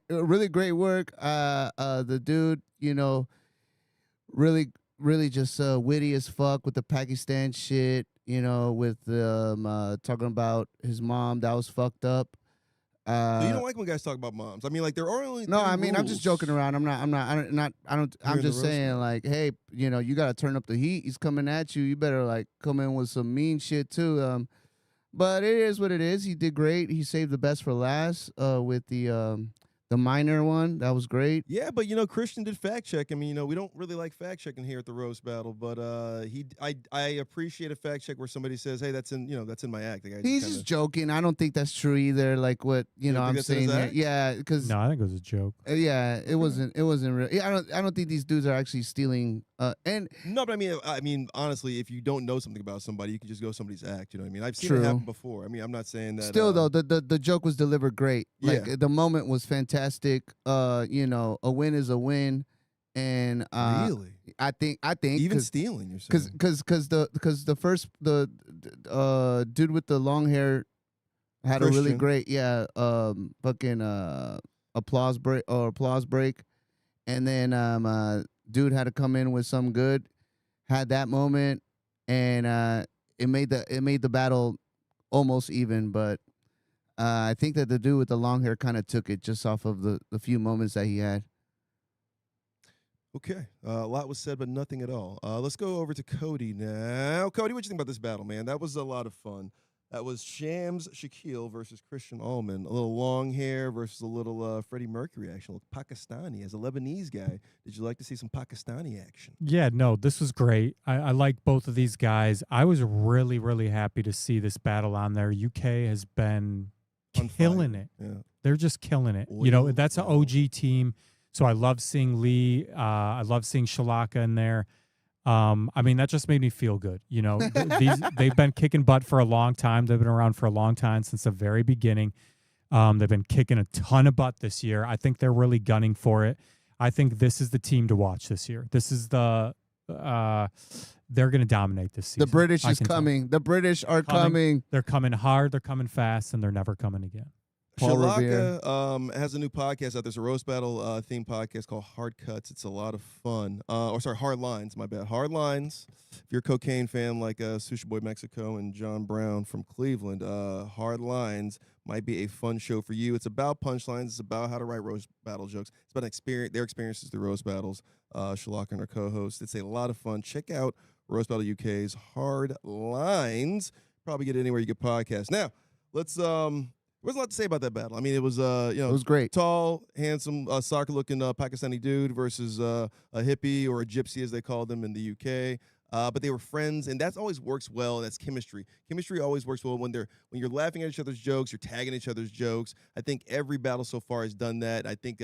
Really great work. The dude, you know, really just witty as fuck with the Pakistan shit, you know, with talking about his mom. That was fucked up. So you don't like when guys talk about moms? I mean, like there are only no. I mean, rules. I'm just joking around. I'm just saying, like, hey, you know, you gotta turn up the heat. He's coming at you. You better like come in with some mean shit too. But it is what it is. He did great. He saved the best for last with the minor one. That was great. Yeah, but you know, Christian did fact check. I mean, you know, we don't really like fact checking here at the roast battle, but I appreciate a fact check where somebody says, "Hey, that's in my act." Like, He's just joking. I don't think that's true either. Like what You don't I'm think that's in his saying. act? Yeah, because No, I think it was a joke. yeah, it wasn't real. Yeah, I don't think these dudes are actually stealing. And No, but I mean, honestly, if you don't know something about somebody, you can just go somebody's act. You know what I mean? I've seen True. it happen before. I mean, I'm not saying that. still though, the joke was delivered great. Like Yeah. the moment was fantastic. You know, a win is a win, and really, I think even stealing, you're saying? because the first dude with the long hair had a really Christian. great fucking applause break, and then dude had to come in with some good, had that moment, and it made the battle almost even, but I think that the dude with the long hair kind of took it just off of the few moments that he had. Okay, a lot was said, but nothing at all. Let's go over to Cody now. Cody, what you think about this battle, man? That was a lot of fun. That was Shams Shaquille versus Christian Allman. A little long hair versus a little Freddie Mercury action. A little Pakistani. As a Lebanese guy, did you like to see some Pakistani action? Yeah, no, this was great. I like both of these guys. I was really, really happy to see this battle on there. UK has been On killing fire. it. Yeah. They're just killing it. You know, Oil, that's an oil. OG team. So I love seeing Lee. I love seeing Shalaka in there. I mean, that just made me feel good. You know, they've been kicking butt for a long time. They've been around for a long time since the very beginning. They've been kicking a ton of butt this year. I think they're really gunning for it. I think this is the team to watch this year. This is they're going to dominate this season. The British I is can tell. coming. The British are coming. They're coming hard. They're coming fast, and they're never coming again. Paul Revere. Shalaka has a new podcast out. There's a roast battle theme podcast called Hard Cuts. It's a lot of fun. Hard Lines. My bad. Hard Lines. If you're a cocaine fan like Sushi Boy Mexico and John Brown from Cleveland, Hard Lines might be a fun show for you. It's about punchlines. It's about how to write roast battle jokes. It's about their experiences through roast battles. Shalaka and her co-host. It's a lot of fun. Check out Roast Battle UK's Hard Lines. Probably get it anywhere you get podcasts. Now, let's There's a lot to say about that battle. I mean, it was It was great. tall, handsome, soccer-looking Pakistani dude versus a hippie or a gypsy, as they called them in the UK. but they were friends, and that always works well. That's chemistry. Chemistry always works well when you're laughing at each other's jokes, you're tagging each other's jokes. I think every battle so far has done that. I think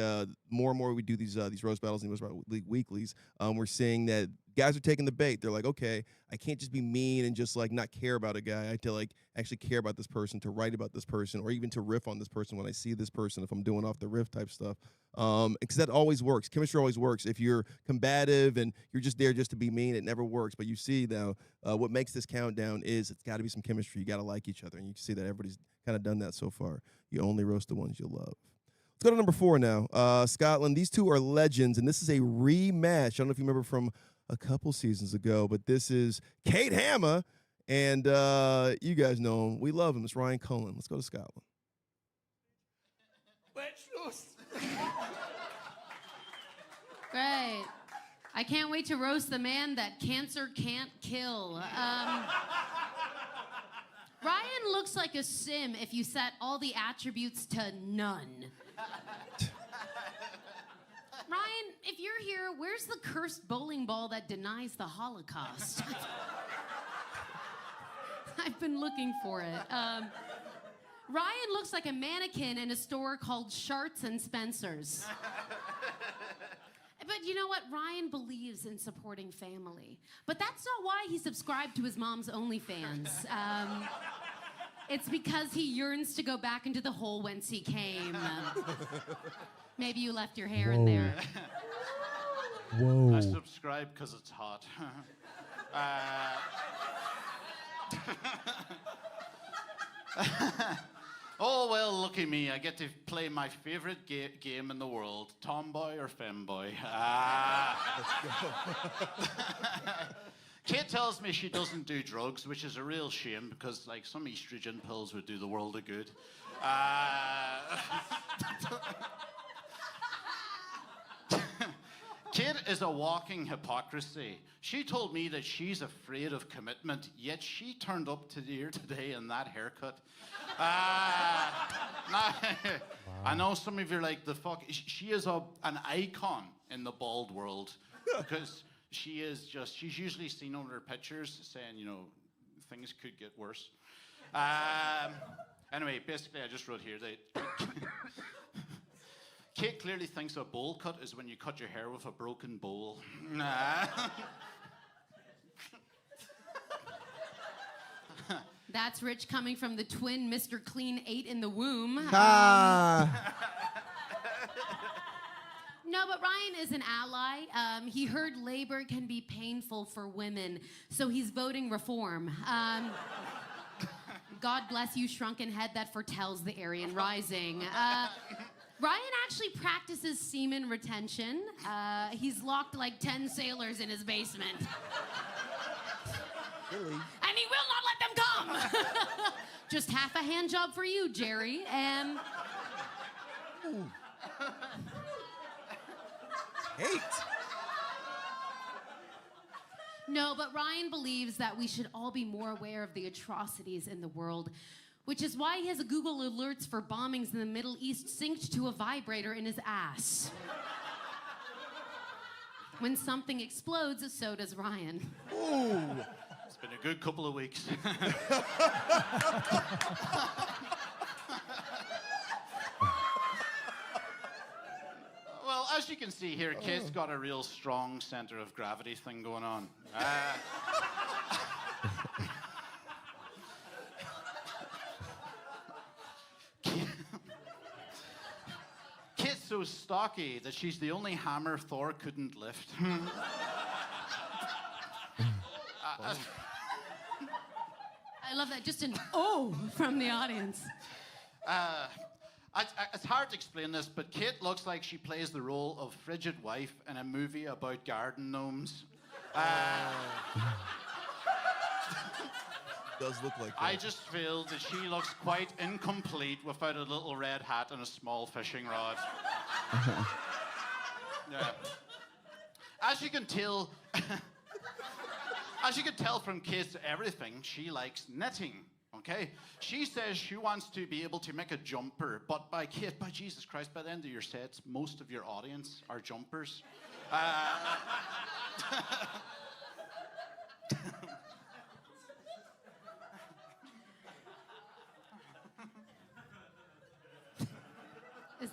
more and more we do these roast battles and roast battle weeklies. We're seeing that guys are taking the bait. They're like, okay, I can't just be mean and just like not care about a guy. I have to like actually care about this person, to write about this person, or even to riff on this person when I see this person, if I'm doing off the riff type stuff. Because that always works. Chemistry always works. If you're combative and you're just there just to be mean, it never works. But you see now, what makes this countdown is it's got to be some chemistry. You got to like each other, and you can see that everybody's kind of done that so far. You only roast the ones you love. Let's go to number 4 now. Scotland. These two are legends, and this is a rematch. I don't know if you remember from a couple seasons ago, but this is Kate Hammer, and you guys know him. We love him. It's Ryan Cullen. Let's go to Scotland. Great. I can't wait to roast the man that cancer can't kill. Ryan looks like a sim if you set all the attributes to none. Ryan, if you're here, where's the cursed bowling ball that denies the Holocaust? I've been looking for it. Ryan looks like a mannequin in a store called Sharts and Spencer's. But you know what? Ryan believes in supporting family. But that's not why he subscribed to his mom's OnlyFans. It's because he yearns to go back into the hole whence he came. Maybe you left your hair in there. Whoa. I subscribe because it's hot. Oh, well, look at me. I get to play my favorite game in the world, tomboy or femboy. Kate tells me she doesn't do drugs, which is a real shame because, like, some estrogen pills would do the world of good. Kate is a walking hypocrisy. She told me that she's afraid of commitment, yet she turned up to here today in that haircut. I know some of you are like, the fuck. She is an icon in the bald world because she's usually seen on her pictures saying, you know, things could get worse. Anyway, basically, I just wrote here that Kate clearly thinks a bowl cut is when you cut your hair with a broken bowl. That's rich coming from the twin Mr. Clean 8 in the womb. No, but Ryan is an ally. He heard labor can be painful for women, so he's voting reform. God bless you, shrunken head that foretells the Aryan Rising. Ryan actually practices semen retention. He's locked like 10 sailors in his basement. Really? And he will not let them come. Just half a hand job for you, Jerry. Hate. No, but Ryan believes that we should all be more aware of the atrocities in the world, which is why he has a Google alerts for bombings in the Middle East synced to a vibrator in his ass. When something explodes, so does Ryan. Ooh. It's been a good couple of weeks. Well, as you can see here, Kate's got a real strong center of gravity thing going on. Kate's so stocky that she's the only hammer Thor couldn't lift. I love that. Just an oh from the audience. It's hard to explain this, but Kate looks like she plays the role of frigid wife in a movie about garden gnomes. Does look like that. I just feel that she looks quite incomplete without a little red hat and a small fishing rod. Yeah. As you can tell from Kate's everything, she likes knitting. Okay? She says she wants to be able to make a jumper, but by Jesus Christ, by the end of your sets, most of your audience are jumpers.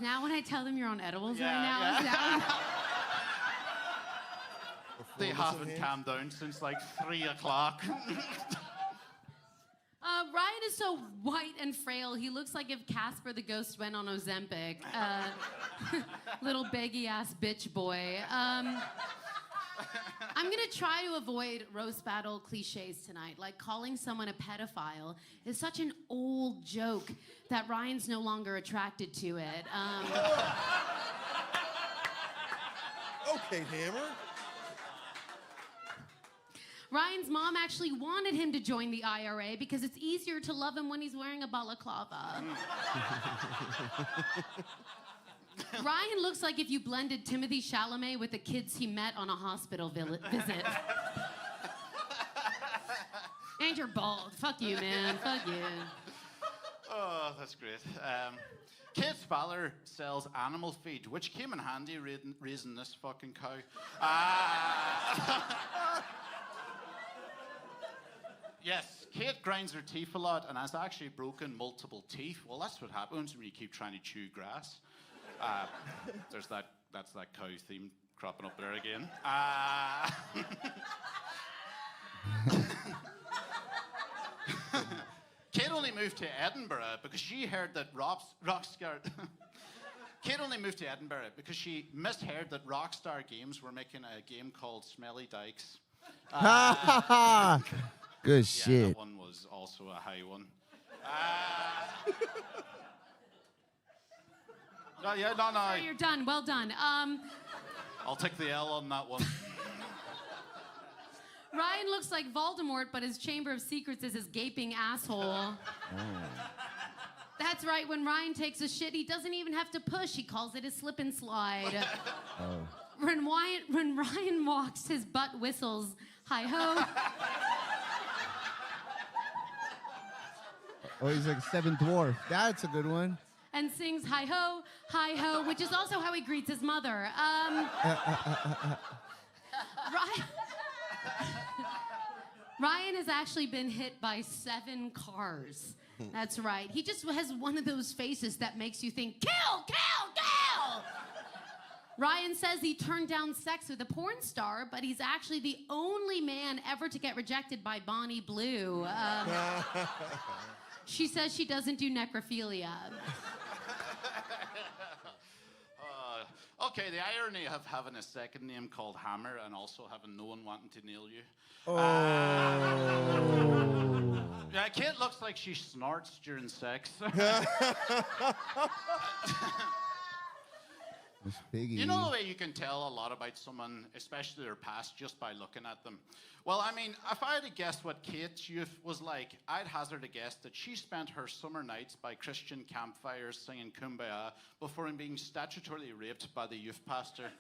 now when I tell them you're on edibles Yeah, right now? yeah. Is that They haven't calmed down since like 3 o'clock. Ryan is so white and frail. He looks like if Casper the Ghost went on Ozempic. Little baggy ass bitch boy. I'm gonna try to avoid roast battle cliches tonight. Like calling someone a pedophile is such an old joke that Ryan's no longer attracted to it. Okay, Hammer. Ryan's mom actually wanted him to join the IRA because it's easier to love him when he's wearing a balaclava. Ryan looks like if you blended Timothy Chalamet with the kids he met on a hospital visit. And you're bald. Fuck you, man. Fuck you. Oh, that's great. Kate's father sells animal feed, which came in handy raising this fucking cow. Yes, Kate grinds her teeth a lot and has actually broken multiple teeth. Well, that's what happens when you keep trying to chew grass. That's that cow theme cropping up there again. Kate only moved to Edinburgh because she heard that Kate only moved to Edinburgh because she misheard that Rockstar Games were making a game called Smelly Dykes. Good Yeah, shit. that one was also a high one. No. So you're done. Well done. I'll take the L on that one. Ryan looks like Voldemort, but his Chamber of Secrets is his gaping asshole. That's right. When Ryan takes a shit, he doesn't even have to push. He calls it a slip and slide. When Ryan walks, his butt whistles, hi-ho. Oh, he's like a seventh dwarf. That's a good one. And sings hi-ho, hi-ho, which is also how he greets his mother. Ryan has actually been hit by 7 cars. That's right. He just has one of those faces that makes you think, kill, kill, kill! Ryan says he turned down sex with a porn star, but he's actually the only man ever to get rejected by Bonnie Blue. She says she doesn't do necrophilia. Okay, the irony of having a second name called Hammer and also having no one wanting to nail you. Yeah, Kate looks like she snorts during sex. You know the way you can tell a lot about someone, especially their past, just by looking at them? Well, I mean, if I had to guess what Kate's youth was like, I'd hazard a guess that she spent her summer nights by Christian campfires singing Kumbaya before being statutorily raped by the youth pastor.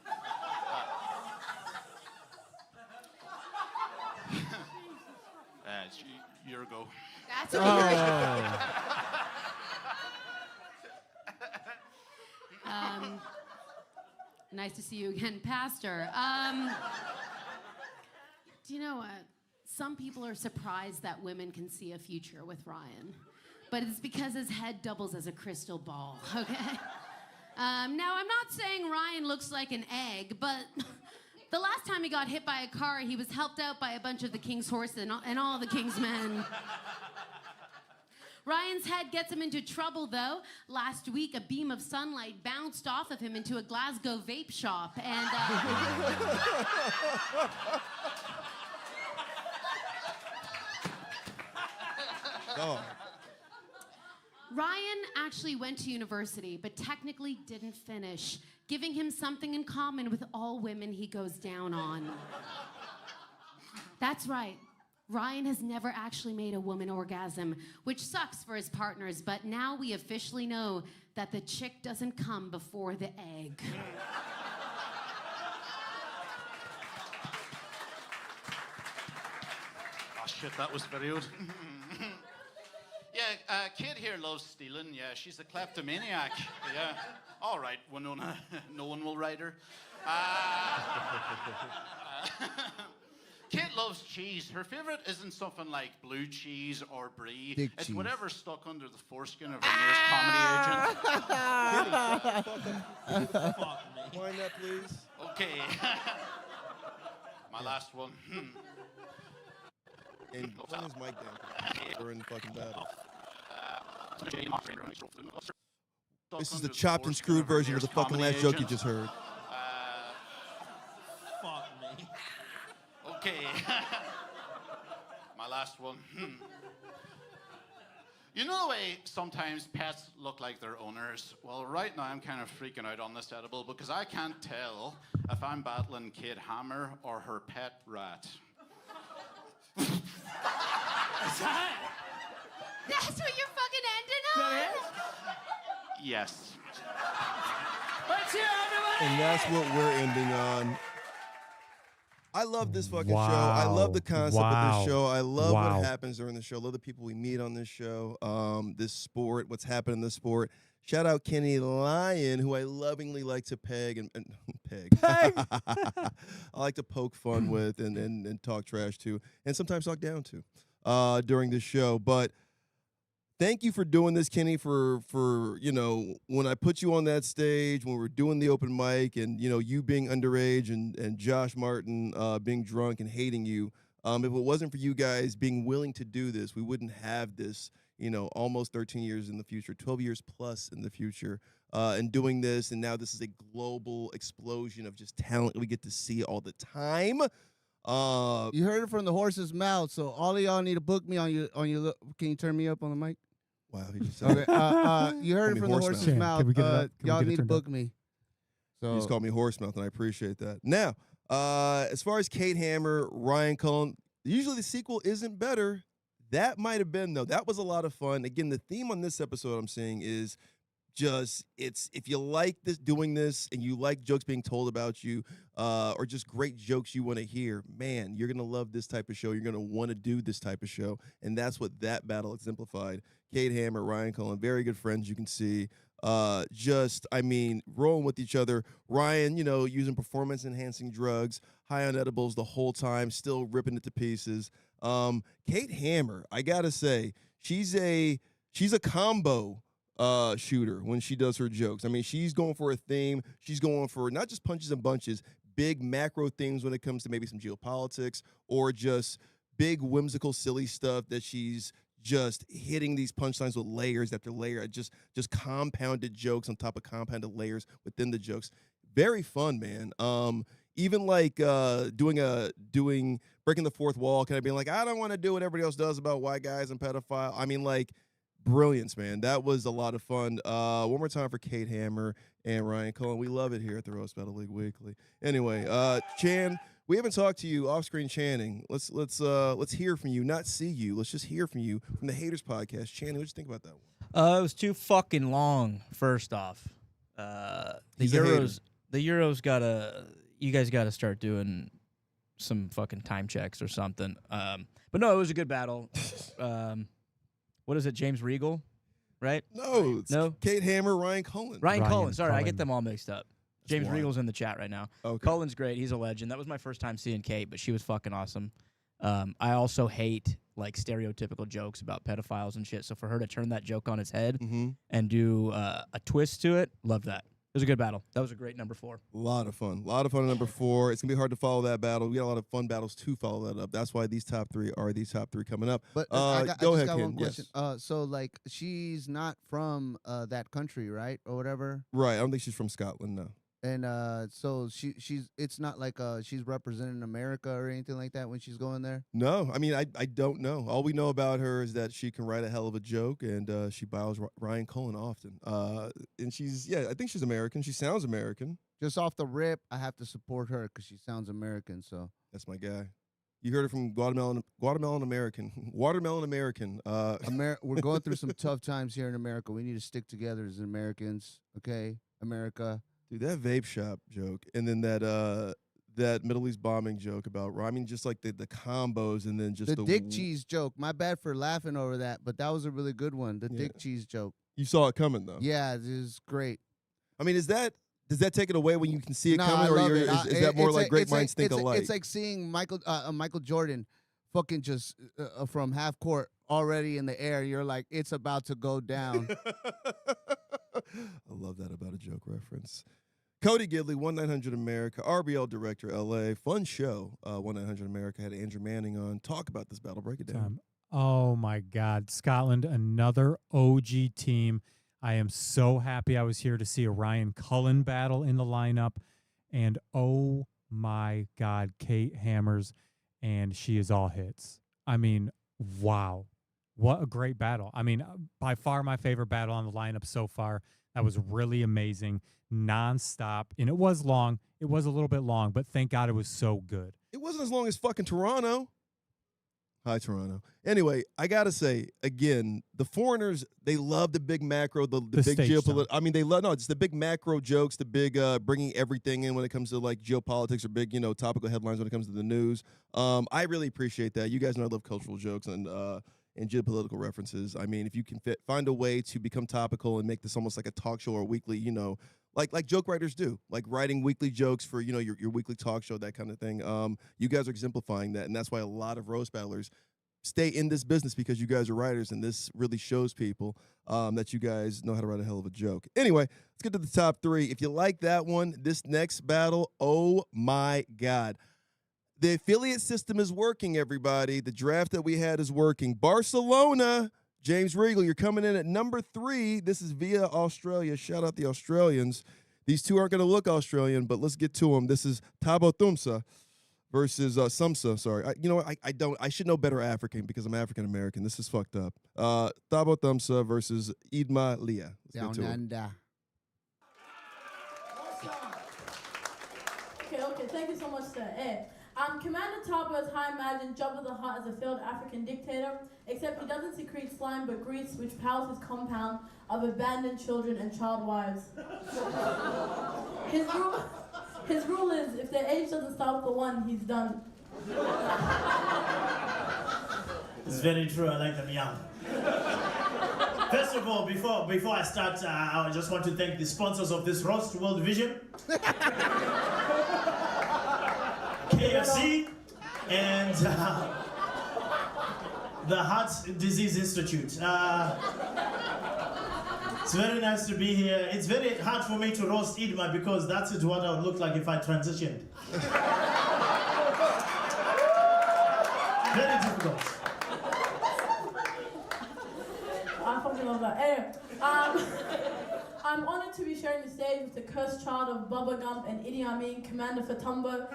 It's your go. That's weird. Nice to see you again, Pastor. Do you know what? Some people are surprised that women can see a future with Ryan, but it's because his head doubles as a crystal ball, okay? Now, I'm not saying Ryan looks like an egg, but the last time he got hit by a car, he was helped out by a bunch of the king's horses and all the king's men. Ryan's head gets him into trouble, though. Last week, a beam of sunlight bounced off of him into a Glasgow vape shop, and... Ryan actually went to university, but technically didn't finish, giving him something in common with all women he goes down on. That's right. Ryan has never actually made a woman orgasm, which sucks for his partners, but now we officially know that the chick doesn't come before the egg. Oh shit, that was very good. Yeah, Kate here loves stealing. Yeah, she's a kleptomaniac. Yeah. All right, Winona. No one will ride her. Kate loves cheese. Her favorite isn't something like blue cheese or brie. Dick it's cheese. whatever's stuck under the foreskin of her nearest comedy agent. Wind that, please. Okay. My last one. And turn his mic down. We're in the fucking battle. This is the chopped and screwed version of the fucking last joke you just heard. Fuck me. Okay. My last one. You know the way sometimes pets look like their owners? Well, right now I'm kind of freaking out on this edible because I can't tell if I'm battling Kate Hammer or her pet rat. That's what you're fucking ending on? Yes. Let's hear everybody. And that's what we're ending on. I love this fucking show. I love the concept of this show. I love what happens during the show. I love the people we meet on this show. This sport, what's happening in the sport. Shout out Kenny Lyon, who I lovingly like to peg and peg. I like to poke fun with and talk trash to, and sometimes talk down to during this show. But thank you for doing this, Kenny, for when I put you on that stage, when we're doing the open mic, and, you being underage and Josh Martin being drunk and hating you. If it wasn't for you guys being willing to do this, we wouldn't have this, almost 13 years in the future, 12 years plus in the future, and doing this. And now this is a global explosion of just talent we get to see all the time. You heard it from the horse's mouth, so all of y'all need to book me on your. Can you turn me up on the mic? Wow, he just said Okay. You heard it from the horse's mouth. Can we get it up? Can we y'all get it need to turned book up? me. So You just called me horsemouth, and I appreciate that. Now, as far as Kate Hammer, Ryan Cullen, usually the sequel isn't better. That might have been, though. That was a lot of fun. Again, the theme on this episode I'm seeing is just, if you like doing this and you like jokes being told about you, or just great jokes you want to hear, man, you're going to love this type of show. You're going to want to do this type of show. And that's what that battle exemplified. Kate Hammer, Ryan Cullen, very good friends, you can see. Rolling with each other. Ryan, using performance-enhancing drugs, high on edibles the whole time, still ripping it to pieces. Kate Hammer, I gotta say, she's a combo shooter when she does her jokes. I mean, she's going for a theme. She's going for not just punches and bunches, big macro themes when it comes to maybe some geopolitics or just big whimsical, silly stuff that she's just hitting these punchlines with layers after layer, just compounded jokes on top of compounded layers within the jokes. Very fun, man. Even like doing breaking the fourth wall, kind of being like, I don't want to do what everybody else does about white guys and pedophile. I mean, like, brilliance, man. That was a lot of fun. One more time for Kate Hammer and Ryan Cullen. We love it here at the Roast Battle League Weekly. Anyway, Chan, we haven't talked to you off screen. Channing, let's hear from you, not see you. Let's just hear from you from the Haters Podcast. Channing, what did you think about that one? It was too fucking long. First off, the He's a hater. Euros you guys gotta start doing some fucking time checks or something. But no, it was a good battle. What is it, James Regal, right? No, No? Kate Hammer, Ryan Cullen. Ryan Cullen. Sorry, I Cullen. get them all mixed up. James wild. Regal's in the chat right now. Okay. Cullen's great. He's a legend. That was my first time seeing Kate, but she was fucking awesome. I also hate like stereotypical jokes about pedophiles and shit. So for her to turn that joke on its head and do a twist to it, love that. It was a good battle. That was a great number 4. A lot of fun. A lot of fun at number 4. It's going to be hard to follow that battle. We got a lot of fun battles to follow that up. That's why these top 3 are these top 3 coming up. But go I ahead, got Ken. one question. Yes. So like she's not from that country, right, or whatever. Right. I don't think she's from Scotland, no. And so she's it's not like she's representing America or anything like that when she's going there. No, I mean, I don't know. All we know about her is that she can write a hell of a joke, and she biles Ryan Cullen often. And I think she's American. She sounds American. Just off the rip, I have to support her because she sounds American. So That's my guy. You heard it from Guatemalan American. Watermelon American. we're going through some tough times here in America. We need to stick together as Americans, okay? America. Dude, that vape shop joke, and then that Middle East bombing joke about, I mean, just like the combos, and then just The dick cheese joke. My bad for laughing over that, but that was a really good one. The dick cheese joke. You saw it coming, though. Yeah, it is great. I mean, does Does that take it away when you can see it No, coming, I or love it. is that more It's like great minds think alike? It's like seeing Michael Jordan fucking just from half court already in the air. You're like, it's about to go down. I love that about a joke reference. Cody Gidley, 1-900 America, RBL Director, LA. Fun show. 1-900 America had Andrew Manning on. Talk about this battle. Break it down. Oh, my God. Scotland, another OG team. I am so happy I was here to see a Ryan Cullen battle in the lineup. And oh, my God, Kate hammers, and she is all hits. I mean, wow. What a great battle. I mean, by far my favorite battle on the lineup so far. That was really amazing. Nonstop. And it was long. It was a little bit long, but thank God it was so good. It wasn't as long as fucking Toronto. Hi, Toronto. Anyway, I got to say, again, the foreigners, they love the big macro, the big geopolitical. I mean, they love, no, it's the big macro jokes, the big bringing everything in when it comes to like geopolitics or big, topical headlines when it comes to the news. I really appreciate that. You guys know I love cultural jokes and geopolitical references. I mean, if you can find a way to become topical and make this almost like a talk show or weekly, like joke writers do, like writing weekly jokes for, your weekly talk show, that kind of thing. You guys are exemplifying that, and that's why a lot of roast battlers stay in this business, because you guys are writers, and this really shows people that you guys know how to write a hell of a joke. Anyway, let's get to the top three. If you like that one, this next battle, oh my God. The affiliate system is working, everybody. The draft that we had is working. Barcelona, James Regal, you're coming in at number 3. This is via Australia. Shout out the Australians. These two aren't going to look Australian, but let's get to them. This is Thabo Thumsa versus Sumsa. Sorry. I should know better African because I'm African American. This is fucked up. Thabo Thumsa versus Idma Leah. Let's get to them. Okay, thank you so much, sir. Commander Thabo is high imagined Jabba the Hutt as a failed African dictator, except he doesn't secrete slime but grease, which powers his compound of abandoned children and child wives. His rule is, if their age doesn't start with the 1, he's done. It's very true, I like them young. First of all, before I start, I just want to thank the sponsors of this roast, World Vision, KFC, and the Heart Disease Institute. It's very nice to be here. It's very hard for me to roast Idma because that's what I would look like if I transitioned. Very difficult. I fucking love that. Anyway, I'm honored to be sharing the stage with the cursed child of Bubba Gump and Idi Amin, Commander for Tumbo,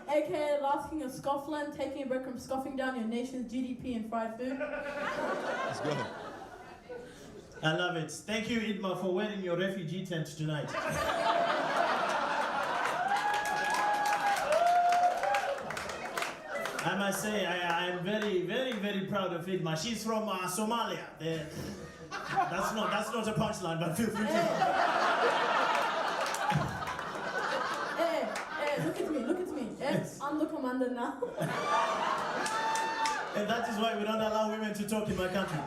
aka last king of Scotland, taking a break from scoffing down your nation's GDP and fried food. Let's go. I love it. Thank you, Idma, for wearing your refugee tent tonight. I must say, I'm very, very, very proud of Idma. She's from Somalia. That's not a punchline, but feel free to. Hey, look at me. Yes. I'm the commander now. And that is why we don't allow women to talk in my country.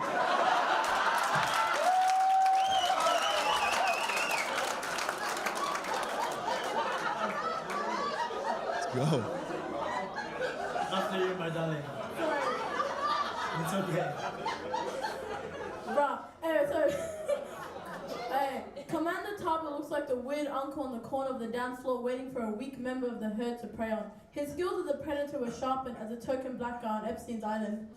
Let's go. After you, my darling. It's okay. Bruh, anyway, so Commander Thabo looks like the weird uncle in the corner of the dance floor waiting for a weak member of the herd to prey on. His skills as a predator were sharpened as a token black guy on Epstein's island.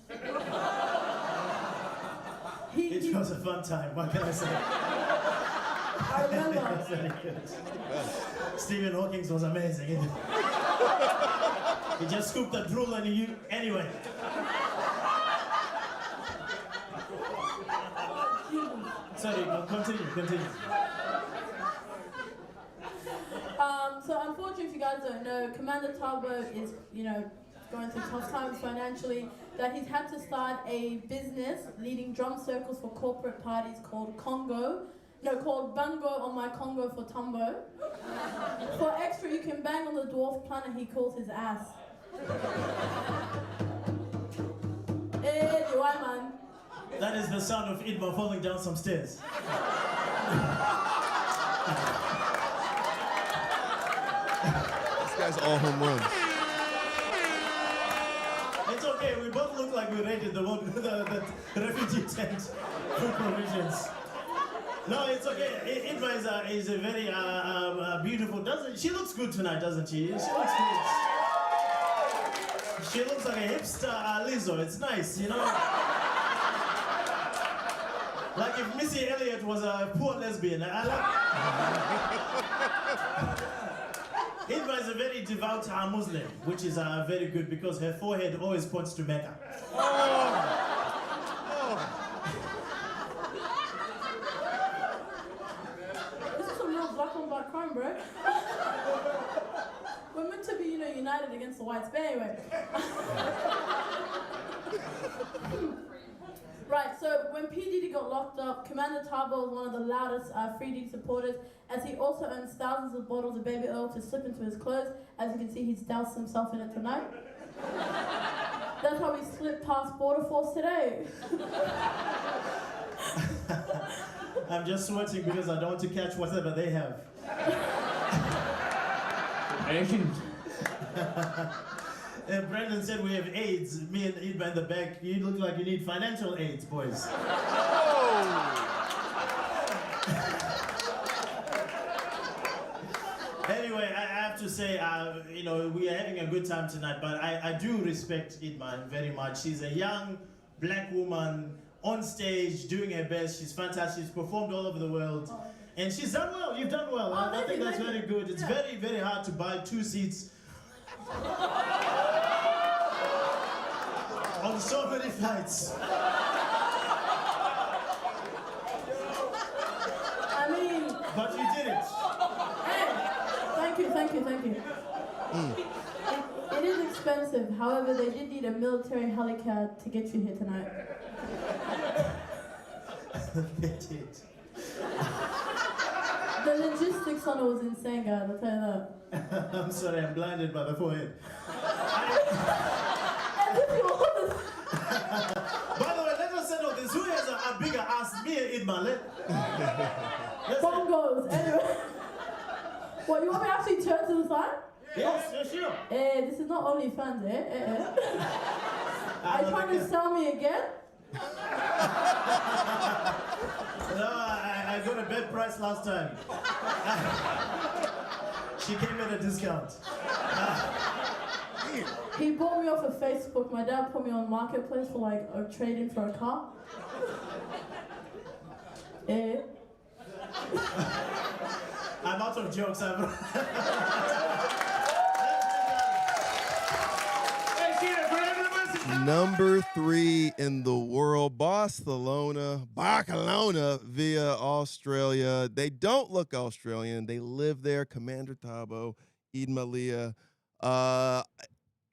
It was a fun time, what can I say? I remember. Very good. Stephen Hawking was amazing. He just scooped the drool on you anyway. Sorry, continue. So unfortunately, if you guys don't know, Commander Thabo is, going through tough times financially, that he's had to start a business leading drum circles for corporate parties called Bango on my Congo for Tumbo. For extra, you can bang on the dwarf planet he calls his ass. Hey, why, man? That is the sound of Idma falling down some stairs. This guy's all home runs. It's okay. We both look like we raided the refugee tent food provisions. No, it's okay. Idma is a very beautiful. Doesn't she looks good tonight? Doesn't she? She looks good. She looks like a hipster Lizzo. It's nice, you know. Like if Missy Elliott was a poor lesbian. Idma is a very devout Muslim, which is very good because her forehead always points to Mecca. This is some real black on black crime, bro. We're meant to be, united against the whites, but anyway. Right, so when P. Diddy got locked up, Commander Tabo was one of the loudest Free Diddy supporters, as he also owns thousands of bottles of baby oil to slip into his clothes. As you can see, he's doused himself in it tonight. That's how we slipped past Border Force today. I'm just sweating because I don't want to catch whatever they have. Brandon said we have AIDS. Me and Idma in the back. You look like you need financial aids, boys. Anyway, I have to say, we are having a good time tonight, but I do respect Idma very much. She's a young black woman on stage doing her best. She's fantastic. She's performed all over the world. And she's done well. You've done well. I think that's very good. It's very, very hard to buy 2 seats on so many flights. I mean... But you did it. Hey, thank you. It is expensive. However, they did need a military helicopter to get you here tonight. They did. The logistics on it was insane, guys, I'll tell you that. I'm sorry, I'm blinded by the forehead. By the way, let us settle this. Who has a bigger ass, me or Idma? Bongos, anyway. What, you want me to actually turn to the side? Yes, sure. This is not OnlyFans, Are you trying to sell me again? No, I got a bad price last time. She came at a discount. He bought me off of Facebook. My dad put me on Marketplace for like a trade-in for a car. I'm out of jokes. Number 3 in the world, Barcelona via Australia. They don't look Australian. They live there. Commander Tabo, Idma Leah.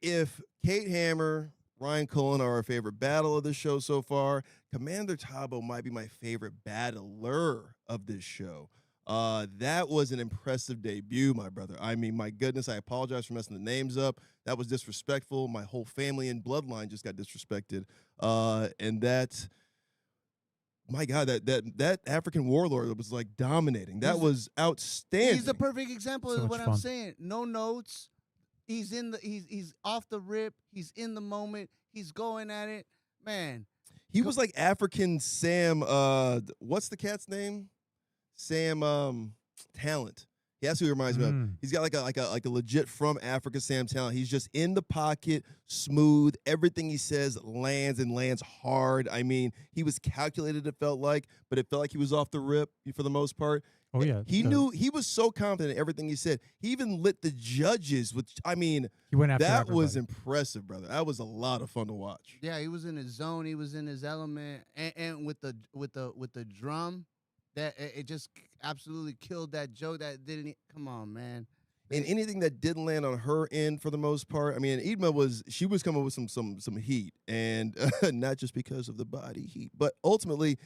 If Kate Hammer, Ryan Cullen are our favorite battle of the show so far, Commander Tabo might be my favorite battler of this show. That was an impressive debut, my brother. I mean, my goodness, I apologize for messing the names up. That was disrespectful. My whole family and bloodline just got disrespected. And that, my God, that African warlord was like dominating. That was outstanding. He's the perfect example of what I'm saying. No notes. He's off the rip. He's in the moment. He's going at it. Man. He was like African Sam, what's the cat's name? Sam Talent. That's who he reminds me of. He's got like a legit from Africa Sam Talent. He's just in the pocket, smooth. Everything he says lands and lands hard. I mean, he was calculated, it felt like, but it felt like he was off the rip for the most part. Oh, yeah. He knew, he was so confident in everything he said. He even lit the judges, which, I mean, he went after that was everybody. Impressive, brother. That was a lot of fun to watch. Yeah, he was in his zone. He was in his element. And with the drum, that it just absolutely killed that joke. That didn't. Come on, man. And anything that didn't land on her end for the most part. I mean, Idma was coming with some heat, and not just because of the body heat, but ultimately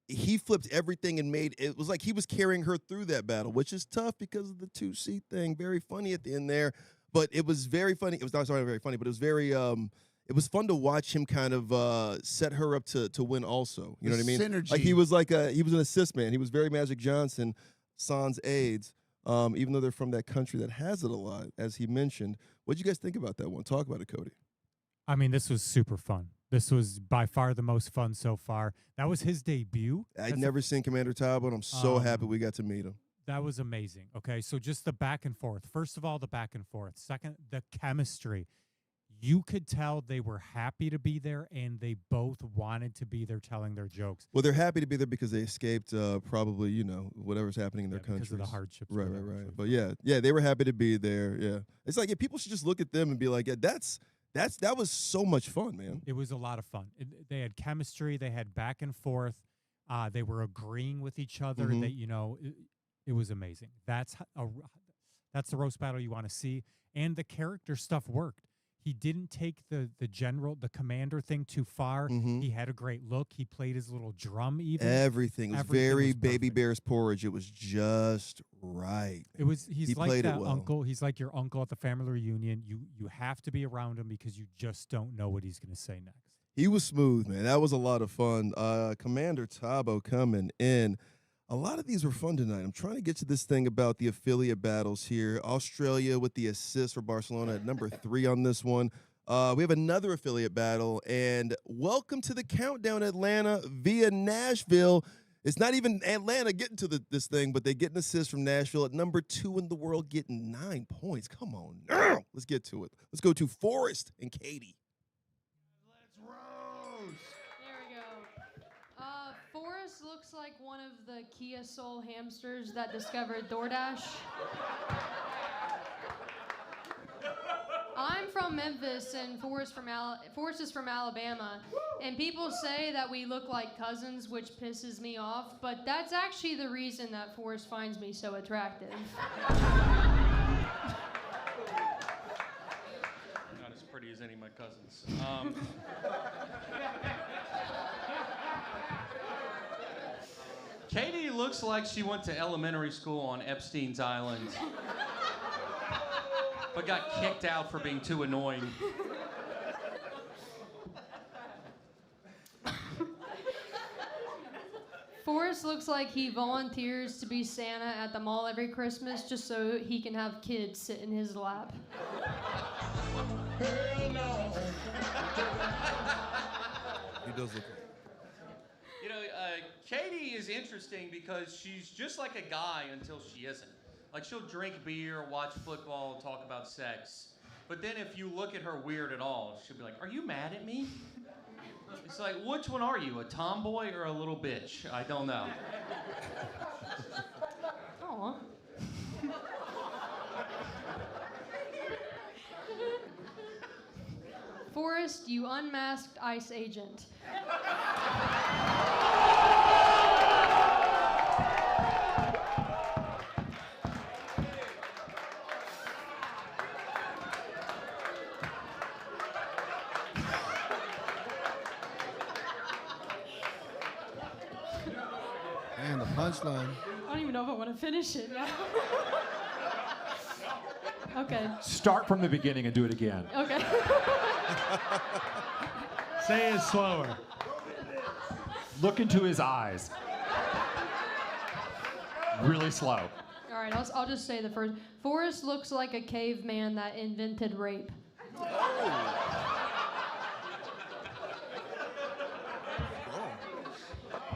he flipped everything and made it was like he was carrying her through that battle, which is tough because of the 2-seat thing. Very funny at the end there, but it was very funny. It was not very funny, but it was very it was fun to watch him kind of set her up to win also. You know what I mean? Synergy. Like he was an assist man. He was very Magic Johnson. sans AIDS, even though they're from that country that has it a lot, as he mentioned. What do you guys think about that one? Talk about it, Cody. I mean, this was super fun. This was by far the most fun so far. That was his debut. I'd never seen Commander Tabo, and I'm so happy we got to meet him. That was amazing. Okay, so just the back and forth. First of all, the back and forth. Second, the chemistry. You could tell they were happy to be there, and they both wanted to be there telling their jokes. Well, they're happy to be there because they escaped probably, you know, whatever's happening in their countries. Because of the hardships. Right. But yeah, they were happy to be there. Yeah. It's like, people should just look at them and be like, yeah, that was so much fun, man. It was a lot of fun. They had chemistry. They had back and forth. They were agreeing with each other. Mhm. That, you know, it was amazing. That's the roast battle you want to see. And the character stuff worked. He didn't take the commander thing too far. Mhm. He had a great look. He played his little drum even. Everything was Everything very was Baby perfect. Bear's porridge. It was just right. He's He like played that it well. uncle. He's like your uncle at the family reunion. You have to be around him because you just don't know what he's going to say next. He was smooth, man. That was a lot of fun. Commander Tabo coming in. A lot of these were fun tonight. I'm trying to get to this thing about the affiliate battles here. Australia with the assist for Barcelona at number 3 on this one. We have another affiliate battle, and welcome to the countdown, Atlanta via Nashville. It's not even Atlanta getting to this thing, but they get an assist from Nashville at number 2 in the world, getting 9 points. Come on, now. Let's get to it. Let's go to Forrest and Katie. There we go. Forrest looks like one of the Kia Soul hamsters that discovered DoorDash. I'm from Memphis, and Forrest is from Alabama, and people say that we look like cousins, which pisses me off, but that's actually the reason that Forrest finds me so attractive. Not as pretty as any of my cousins. Katie looks like she went to elementary school on Epstein's Island, but got kicked out for being too annoying. Forrest looks like he volunteers to be Santa at the mall every Christmas just so he can have kids sit in his lap. He does look. You know, Katie is interesting because she's just like a guy until she isn't. Like, she'll drink beer, watch football, talk about sex. But then if you look at her weird at all, she'll be like, "Are you mad at me?" It's like, which one are you, a tomboy or a little bitch? I don't know. Aw. Forrest, you unmasked ICE agent. And the punchline. I don't even know if I want to finish it now. Okay. Start from the beginning and do it again. Okay. Say it slower. Look into his eyes. Really slow. All right, I'll just say the first. Forrest looks like a caveman that invented rape.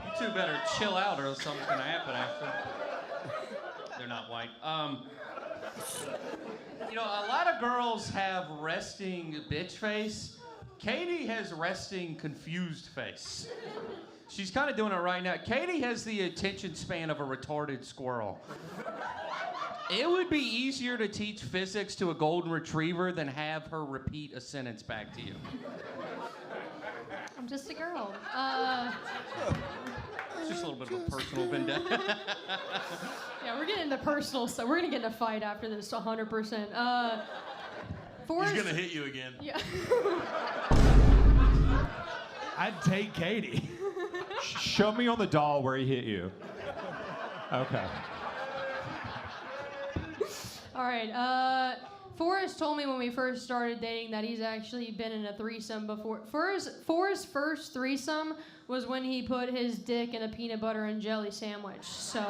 You two better chill out or something's gonna happen after. They're not white. You know, a lot of girls have resting bitch face. Katie has resting confused face. She's kind of doing it right now. Katie has the attention span of a retarded squirrel. It would be easier to teach physics to a golden retriever than have her repeat a sentence back to you. I'm just a girl. It's just a little bit of a personal vendetta. Yeah, we're getting into personal stuff. We're gonna get in a fight after this, 100%. Forrest, He's gonna hit you again. Yeah. I'd take Katie. Show me on the doll where he hit you. Okay. All right. Forrest told me when we first started dating that he's actually been in a threesome before. Forrest's first threesome was when he put his dick in a peanut butter and jelly sandwich. So.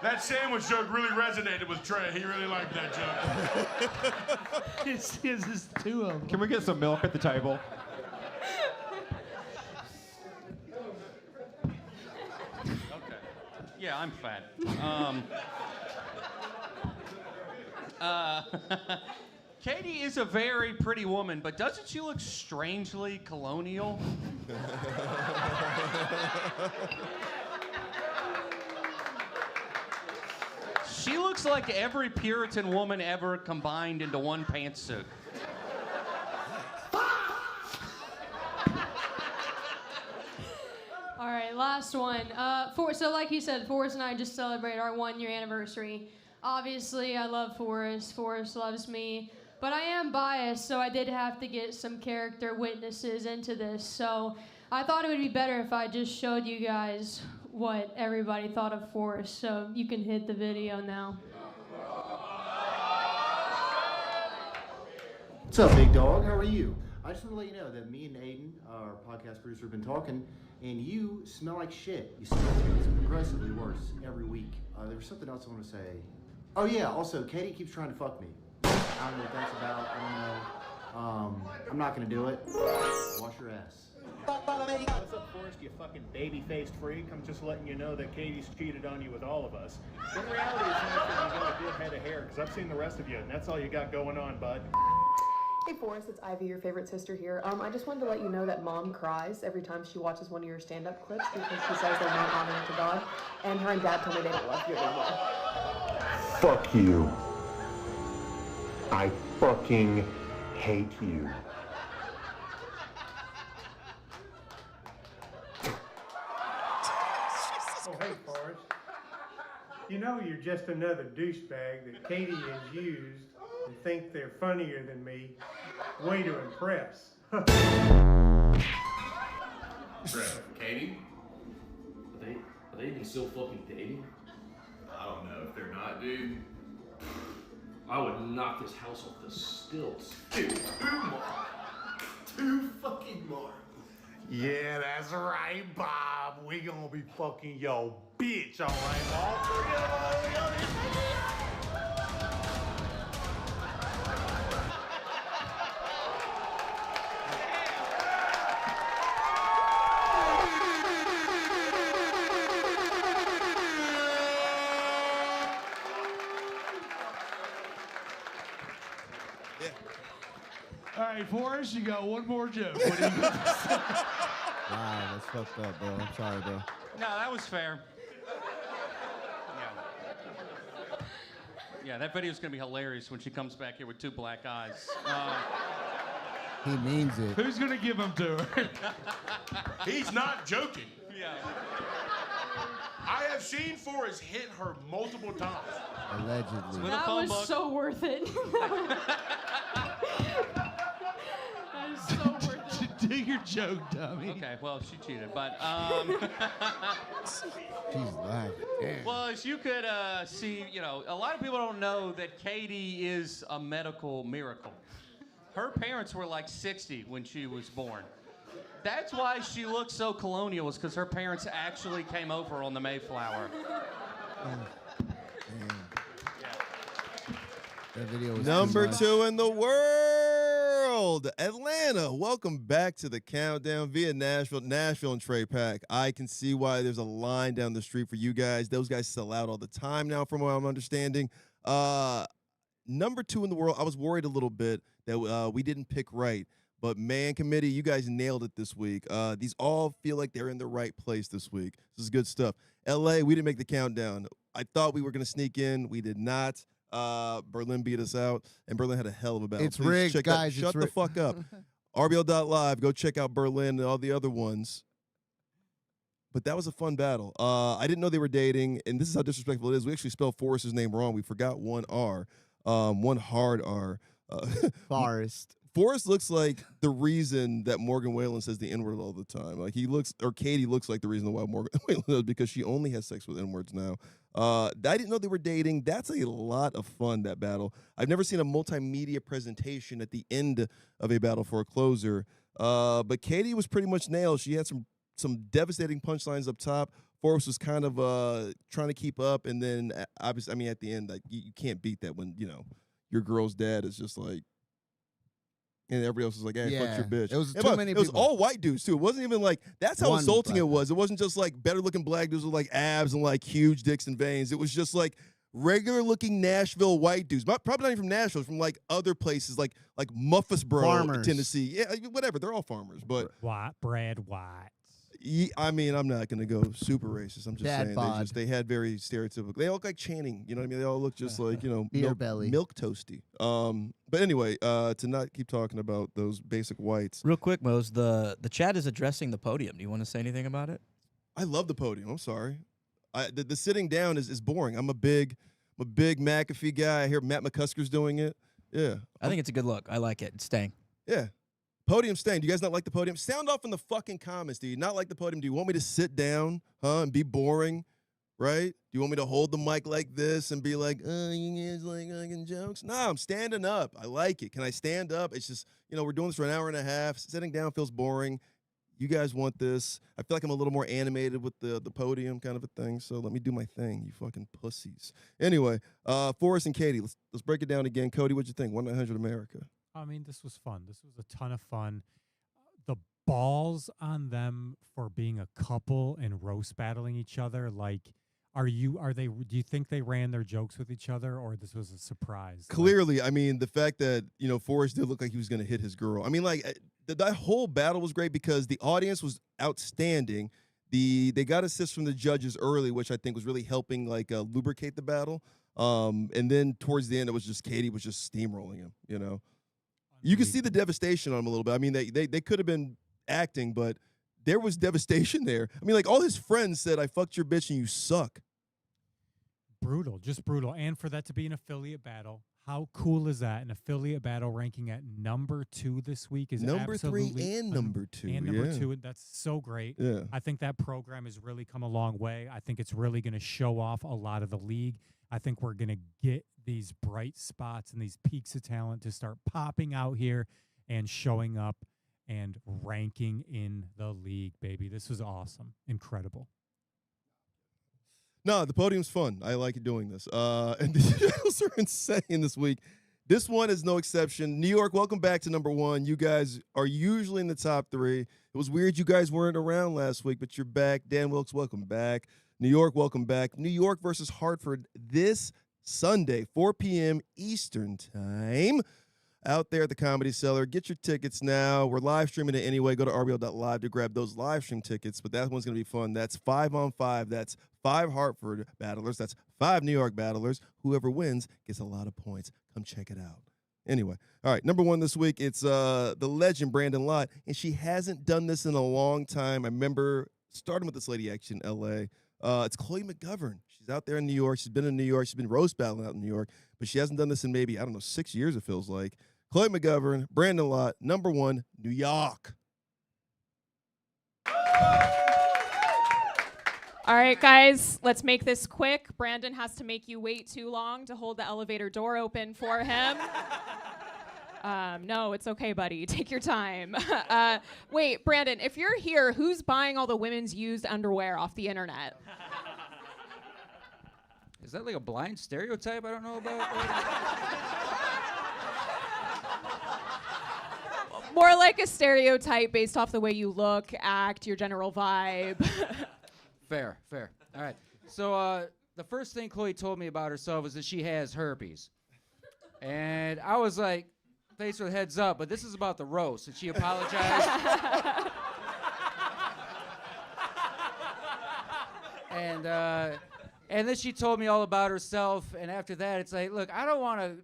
That sandwich joke really resonated with Trey. He really liked that joke. It's two of them. Can we get some milk at the table? Okay. Yeah, I'm fat. Katie is a very pretty woman, but doesn't she look strangely colonial? She looks like every Puritan woman ever combined into one pantsuit. All right, last one. So like he said, Forrest and I just celebrated our 1-year anniversary. Obviously, I love Forrest. Forrest loves me. But I am biased, so I did have to get some character witnesses into this. So I thought it would be better if I just showed you guys what everybody thought of Forrest. So you can hit the video now. What's up, big dog? How are you? I just want to let you know that me and Aiden, our podcast producer, have been talking, and you smell like shit. You smell it's progressively worse every week. There was something else I want to say. Oh yeah, also, Katie keeps trying to fuck me. I don't know what that's about. I don't know. I'm not gonna do it. Wash your ass. What's up, Forrest, you fucking baby-faced freak? I'm just letting you know that Katie's cheated on you with all of us. In reality, it's nice that you got a good head of hair, because I've seen the rest of you, and that's all you got going on, bud. Hey Forrest, it's Ivy, your favorite sister here. I just wanted to let you know that Mom cries every time she watches one of your stand-up clips because she says they're not honoring to God, and her and Dad told me they don't love you anymore. Fuck you. I fucking hate you. Oh, hey, Forrest. You know you're just another douchebag that Katie has used and think they're funnier than me. Way to impress. Brett, Katie? Are they even still fucking dating? I don't know if they're not, dude. I would knock this house off the stilts. Dude, 2 more. 2 fucking more. Yeah, that's right, Bob. We gonna be fucking your bitch, all right? All 3 of us. All right, Forrest, you got one more joke. What do you got to say? Wow, that's fucked up, bro. I'm sorry, bro. No, that was fair. Yeah, that video's gonna be hilarious when she comes back here with 2 black eyes. He means it. Who's gonna give them to her? He's not joking. Yeah. I have seen Forrest hit her multiple times. Allegedly. That was so worth it. That is so worth it. Do your joke, dummy. Okay, well, she cheated, but She's lying. Damn. well, as you could see, you know, a lot of people don't know that Katie is a medical miracle. Her parents were like 60 when she was born. That's why she looks so colonial, is because her parents actually came over on the Mayflower. That video was Number too much. 2 in the world, Atlanta. Welcome back to the countdown via Nashville and Trey Pack. I can see why there's a line down the street for you guys. Those guys sell out all the time now, from what I'm understanding. Number 2 in the world. I was worried a little bit that we didn't pick right, but man, committee, you guys nailed it this week. These all feel like they're in the right place this week. This is good stuff. LA, we didn't make the countdown. I thought we were going to sneak in. We did not. Berlin beat us out, and Berlin had a hell of a battle. It's Please rigged, check guys. Shut the fuck up. RBL.live. Go check out Berlin and all the other ones. But that was a fun battle. I didn't know they were dating, and this is how disrespectful it is. We actually spelled Forrest's name wrong. We forgot one R, one hard R. Forrest. Forrest looks like the reason that Morgan Whalen says the N-word all the time. Like Katie looks like the reason why Morgan Whalen does, because she only has sex with N-words now. I didn't know they were dating. That's a lot of fun, that battle. I've never seen a multimedia presentation at the end of a battle for a closer. But Katie was pretty much nailed. She had some devastating punchlines up top. Forrest was kind of trying to keep up, and then obviously, I mean, at the end, like you can't beat that when your girl's dad is just like. And everybody else was like, hey, fuck your bitch. It was And too look, many It was people. all white dudes, too. It wasn't even like, that's how One insulting black it was. It wasn't just like better-looking black dudes with like abs and like huge dicks and veins. It was just like regular-looking Nashville white dudes. Probably not even from Nashville, from like other places, like Muffinsboro, Farmers. Tennessee. Yeah, whatever. They're all farmers. But White, Brad White. I mean, I'm not going to go super racist. I'm just Dad saying bod. they had very stereotypical. They all look like Channing. You know what I mean? They all look just like, Beer belly. milk toasty. But anyway, to not keep talking about those basic whites. Real quick, Mose, the chat is addressing the podium. Do you want to say anything about it? I love the podium. I'm sorry. The sitting down is boring. I'm a big McAfee guy. I hear Matt McCusker's doing it. Yeah. I think it's a good look. I like it. It's staying. Yeah. Podium staying. Do you guys not like the podium? Sound off in the fucking comments. Do you not like the podium? Do you want me to sit down, and be boring, right? Do you want me to hold the mic like this and be like, oh, you guys like fucking jokes? No, I'm standing up. I like it. Can I stand up? It's just, we're doing this for an hour and a half. Sitting down feels boring. You guys want this. I feel like I'm a little more animated with the podium kind of a thing, so let me do my thing, you fucking pussies. Anyway, Forrest and Katie, let's break it down again. Cody, what'd you think? 1-900 America. I mean, this was fun. This was a ton of fun. The balls on them for being a couple and roast battling each other. Like, do you think they ran their jokes with each other, or this was a surprise? Clearly, I mean, the fact that, Forrest did look like he was going to hit his girl. I mean, like, that whole battle was great because the audience was outstanding. They got assists from the judges early, which I think was really helping, like, lubricate the battle. And then towards the end, it was just Katie was just steamrolling him, You could see the devastation on him a little bit. I mean, they could have been acting, but there was devastation there. I mean, like, all his friends said, I fucked your bitch and you suck. Brutal, just brutal. And for that to be an affiliate battle, how cool is that? An affiliate battle ranking at number 2 this week is number absolutely 3 and number 2. And number 2, that's so great. Yeah. I think that program has really come a long way. I think it's really going to show off a lot of the league. I think we're going to get these bright spots and these peaks of talent to start popping out here and showing up and ranking in the league, baby. This was awesome. Incredible. No, the podium's fun. I like doing this. And the battles are insane this week. This one is no exception. New York, welcome back to number 1. You guys are usually in the top 3. It was weird you guys weren't around last week, but you're back. Dan Wilkes, welcome back. New York, welcome back. New York versus Hartford this Sunday, 4 p.m. Eastern time. Out there at the Comedy Cellar. Get your tickets now. We're live streaming it anyway. Go to RBL.live to grab those live stream tickets, but that one's going to be fun. That's 5-on-5. That's 5 Hartford battlers. That's 5 New York battlers. Whoever wins gets a lot of points. Come check it out. Anyway, all right, number 1 this week, it's the legend Brandon Lott, and she hasn't done this in a long time. I remember starting with this lady actually in L.A. It's Chloe McGovern. She's out there in New York. She's been in New York. She's been roast battling out in New York, but she hasn't done this in maybe, 6 years it feels like. Chloe McGovern, Brandon Lott, number 1, New York. All right, guys, let's make this quick. Brandon has to make you wait too long to hold the elevator door open for him. No, it's okay, buddy. Take your time. Wait, Brandon, if you're here, who's buying all the women's used underwear off the internet? Is that like a blind stereotype I don't know about? More like a stereotype based off the way you look, act, your general vibe. Fair. All right. So the first thing Chloe told me about herself was that she has herpes. And I was like, thanks for the heads up, but this is about the roast. And she apologized. And then she told me all about herself. And after that, it's like, look, I don't want to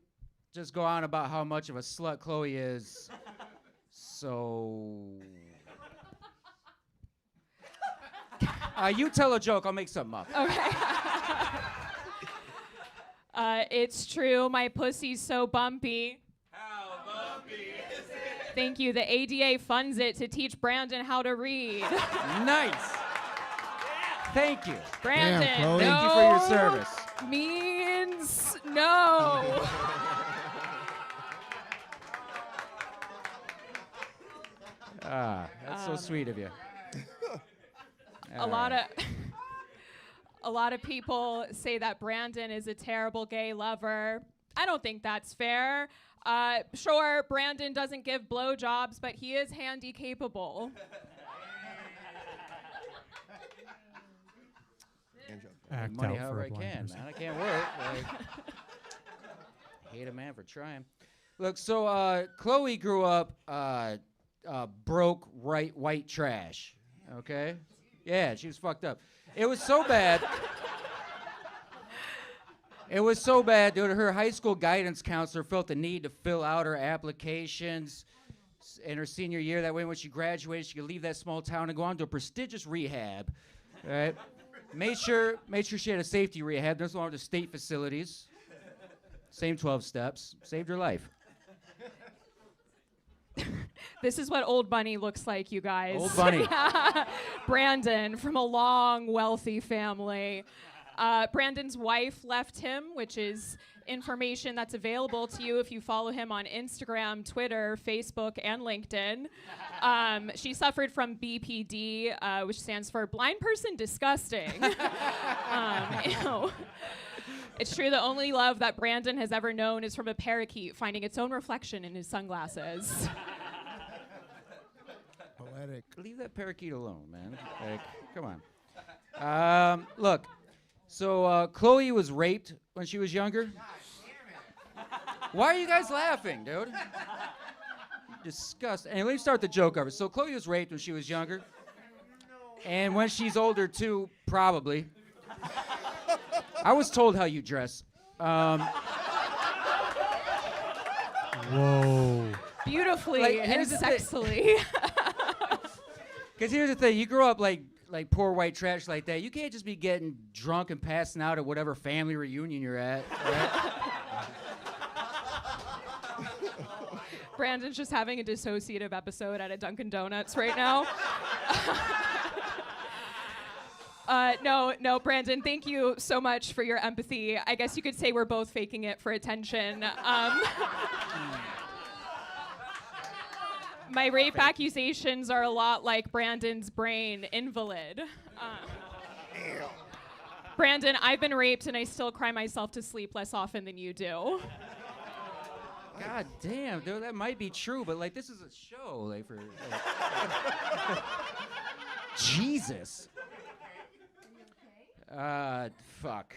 just go on about how much of a slut Chloe is. So, you tell a joke, I'll make something up. Okay. It's true, my pussy's so bumpy. How bumpy is Thank you. The ADA funds it to teach Brandon how to read. Nice. Thank you. Brandon, Damn, Chloe. Thank you for your service. means no. That's so sweet of you. A lot of people say that Brandon is a terrible gay lover. I don't think that's fair. Sure, Brandon doesn't give blowjobs, but he is handy capable. Act Money out for however a I blind can, person. man. I can't work. Like, hate a man for trying. Look, so Chloe grew up broke, white trash. Okay? Yeah, she was fucked up. It was so bad. It was so bad, dude. Her high school guidance counselor felt the need to fill out her applications in her senior year. That way, when she graduated, she could leave that small town and go on to a prestigious rehab. All right? Made sure she had a safety rehab. Doesn't belong to state facilities. Same 12 steps. Saved her life. This is what Old Bunny looks like, you guys. Old Bunny. Brandon from a long, wealthy family. Brandon's wife left him, which is information that's available to you if you follow him on Instagram, Twitter, Facebook, and LinkedIn. She suffered from BPD, which stands for Blind Person Disgusting. Ew. It's true, the only love that Brandon has ever known is from a parakeet finding its own reflection in his sunglasses. Poetic. Leave that parakeet alone, man. Like, come on. Look, so Chloe was raped when she was younger. Why are you guys laughing, dude? Disgusting. And let me start the joke over. So Chloe was raped when she was younger. And when she's older, too, probably. I was told how you dress. Whoa. Beautifully Like, and here's the thing. sexily. Because here's the thing, you grow up like poor white trash like that. You can't just be getting drunk and passing out at whatever family reunion you're at. Right? Brandon's just having a dissociative episode at a Dunkin' Donuts right now. No, Brandon, thank you so much for your empathy. I guess you could say we're both faking it for attention. My rape accusations are a lot like Brandon's brain, invalid. Brandon, I've been raped and I still cry myself to sleep less often than you do. God damn, dude, that might be true, but like this is a show, like for Jesus. Fuck.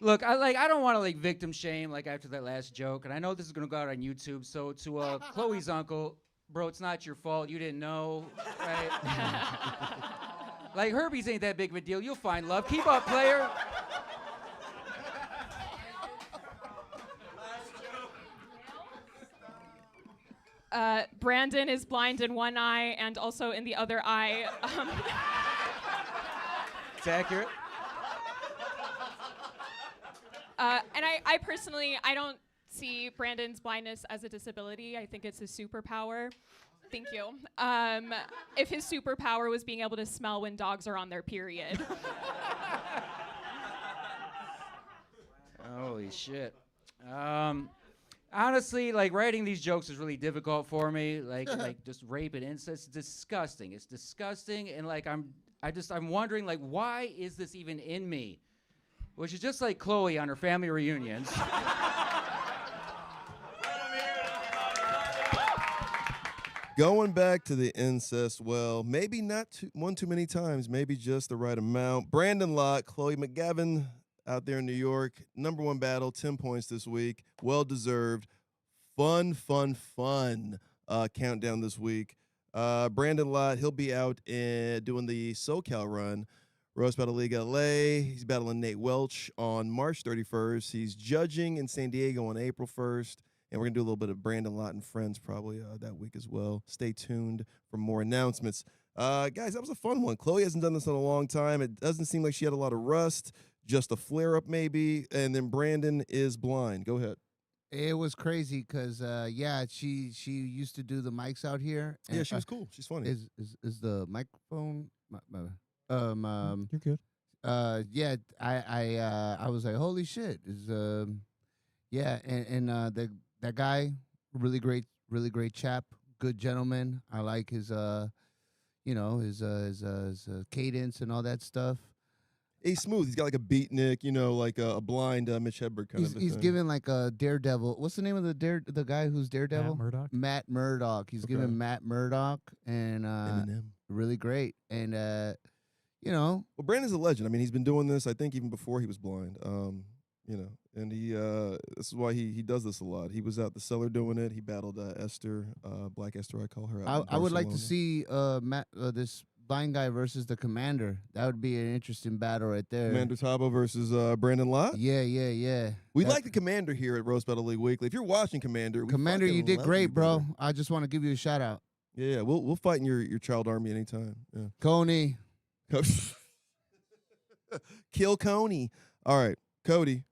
Look, I don't want to like victim shame like after that last joke, and I know this is gonna go out on YouTube. So to Chloe's uncle, bro, it's not your fault. You didn't know, right? Like herpes ain't that big of a deal. You'll find love. Keep up, player. Brandon is blind in one eye and also in the other eye. It's accurate. And I personally, I don't see Brandon's blindness as a disability. I think it's a superpower. Thank you. If his superpower was being able to smell when dogs are on their period. Holy shit. Honestly, like writing these jokes is really difficult for me. Like just rape and incest, it's disgusting. It's disgusting, and like I'm wondering like why is this even in me? Which is just like Chloe on her family reunions. Going back to the incest, well, maybe not one too many times, maybe just the right amount. Brandon Lott, Chloe McGavin out there in New York. #1 battle, 10 points this week. Well-deserved. Fun countdown this week. Brandon Lott, he'll be out doing the SoCal run. Roast Battle League LA. He's battling Nate Welch on March 31st. He's judging in San Diego on April 1st. And we're going to do a little bit of Brandon Lott and Friends probably that week as well. Stay tuned for more announcements. Guys, that was a fun one. Chloe hasn't done this in a long time. It doesn't seem like she had a lot of rust, just a flare-up maybe. And then Brandon is blind. Go ahead. It was crazy because yeah, she used to do the mics out here. Yeah, she was cool. She's funny. Is the microphone? You're good. Yeah, I was like, holy shit! Yeah, and that guy, really great chap, good gentleman. I like his his cadence and all that stuff. He's smooth. He's got like a beatnik, like a blind Mitch Hedberg kind of. He's giving like a Daredevil. What's the name of the guy who's Daredevil? Matt Murdock. He's giving Matt Murdock and Eminem. really great. And well, Brandon's a legend. I mean, he's been doing this, I think, even before he was blind. And he this is why he does this a lot. He was out the cellar doing it. He battled Esther, Black Esther, I call her. I would like to see this blind guy versus the Commander. That would be an interesting battle right there. Commander Tabo versus Brandon Lott. Yeah. We like the Commander here at Roast Battle League Weekly. If you're watching Commander, you did great, bro. I just want to give you a shout out. Yeah, we'll fight in your child army anytime. Yeah. Coney. Kill Coney. All right, Cody.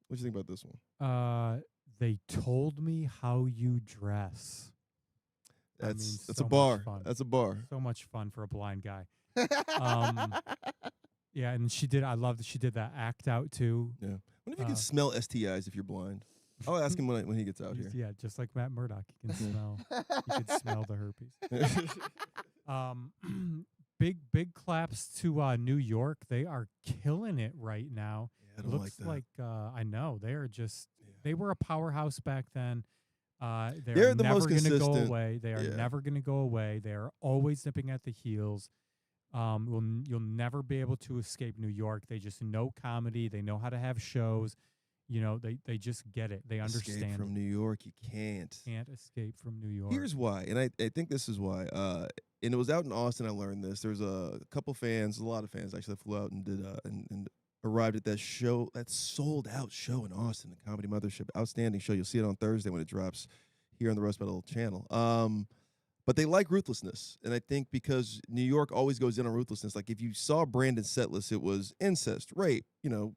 What do you think about this one? They told me how you dress. That's so a bar. fun. That's a bar. So much fun for a blind guy. Yeah, and she did. I love that she did that act out too. Yeah. What if you can smell STIs if you're blind? I'll ask him when he gets out here. Yeah, just like Matt Murdock, he can smell. He can smell the herpes. Big claps to New York. They are killing it right now. Yeah, I don't Looks like that. I know they are just. They were a powerhouse back then. They're the never most going to go consistent. away. They are never going to go away. They are always nipping at the heels. You'll never be able to escape New York. They just know comedy. They know how to have shows. They just get it. They understand. Escape from New York, you can't. Can't escape from New York. Here's why, and I think this is why. And it was out in Austin. I learned this. There's a couple fans, a lot of fans actually, that flew out and did and arrived at that show, that sold out show in Austin, the Comedy Mothership. Outstanding show. You'll see it on Thursday when it drops here on the Roast Battle channel. But they like ruthlessness. And I think because New York always goes in on ruthlessness. Like if you saw Brandon's set list, it was incest, rape,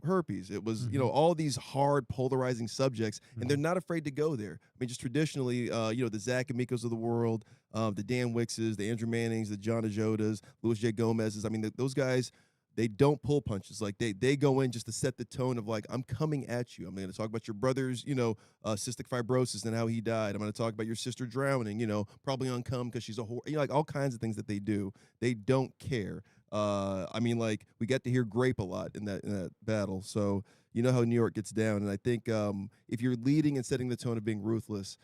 herpes. It was, all these hard polarizing subjects. And they're not afraid to go there. I mean, just traditionally, the Zach Amicos of the world, the Dan Wickses, the Andrew Mannings, the John Ajodas, Louis J. Gomez's. I mean, those guys, they don't pull punches. Like they go in just to set the tone of like, I'm coming at you. I'm going to talk about your brother's, cystic fibrosis and how he died. I'm going to talk about your sister drowning, probably on cum because she's a whore. Like all kinds of things that they do. They don't care. We got to hear grape a lot in that battle. So you know how New York gets down. And I think if you're leading and setting the tone of being ruthless,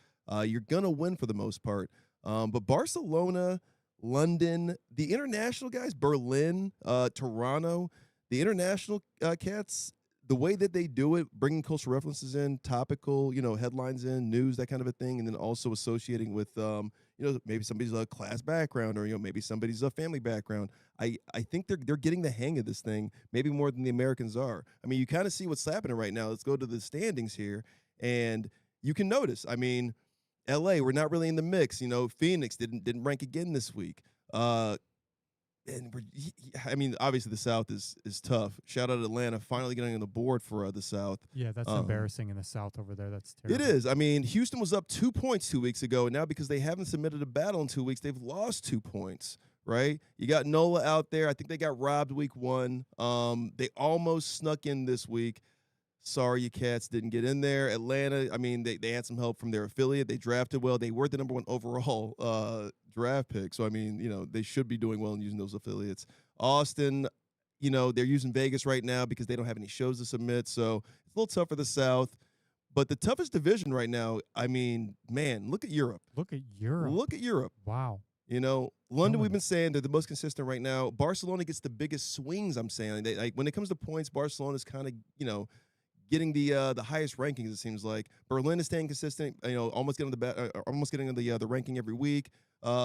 you're going to win for the most part. But Barcelona, London, the international guys, Berlin, Toronto, the international cats, the way that they do it, bringing cultural references in, topical, headlines in, news, that kind of a thing, and then also associating with, maybe somebody's class background or, maybe somebody's family background. I think they're getting the hang of this thing, maybe more than the Americans are. I mean, you kind of see what's happening right now. Let's go to the standings here, and you can notice, LA, we're not really in the mix. Phoenix didn't rank again this week. And obviously the South is tough. Shout out to Atlanta finally getting on the board for the South. Yeah, that's embarrassing in the South over there. That's terrible. It is. Houston was up 2 points 2 weeks ago, and now because they haven't submitted a battle in 2 weeks, they've lost 2 points. Right? You got NOLA out there. I think they got robbed week 1. They almost snuck in this week. Sorry, you cats didn't get in there. Atlanta, they had some help from their affiliate. They drafted well. They were the #1 overall draft pick. So, they should be doing well in using those affiliates. Austin, they're using Vegas right now because they don't have any shows to submit. So, it's a little tough for the South. But the toughest division right now, man, look at Europe. Look at Europe. Wow. London, we've been saying they're the most consistent right now. Barcelona gets the biggest swings, I'm saying. When it comes to points, Barcelona's kind of, getting the highest rankings, it seems like. Berlin is staying consistent, almost getting the ranking every week.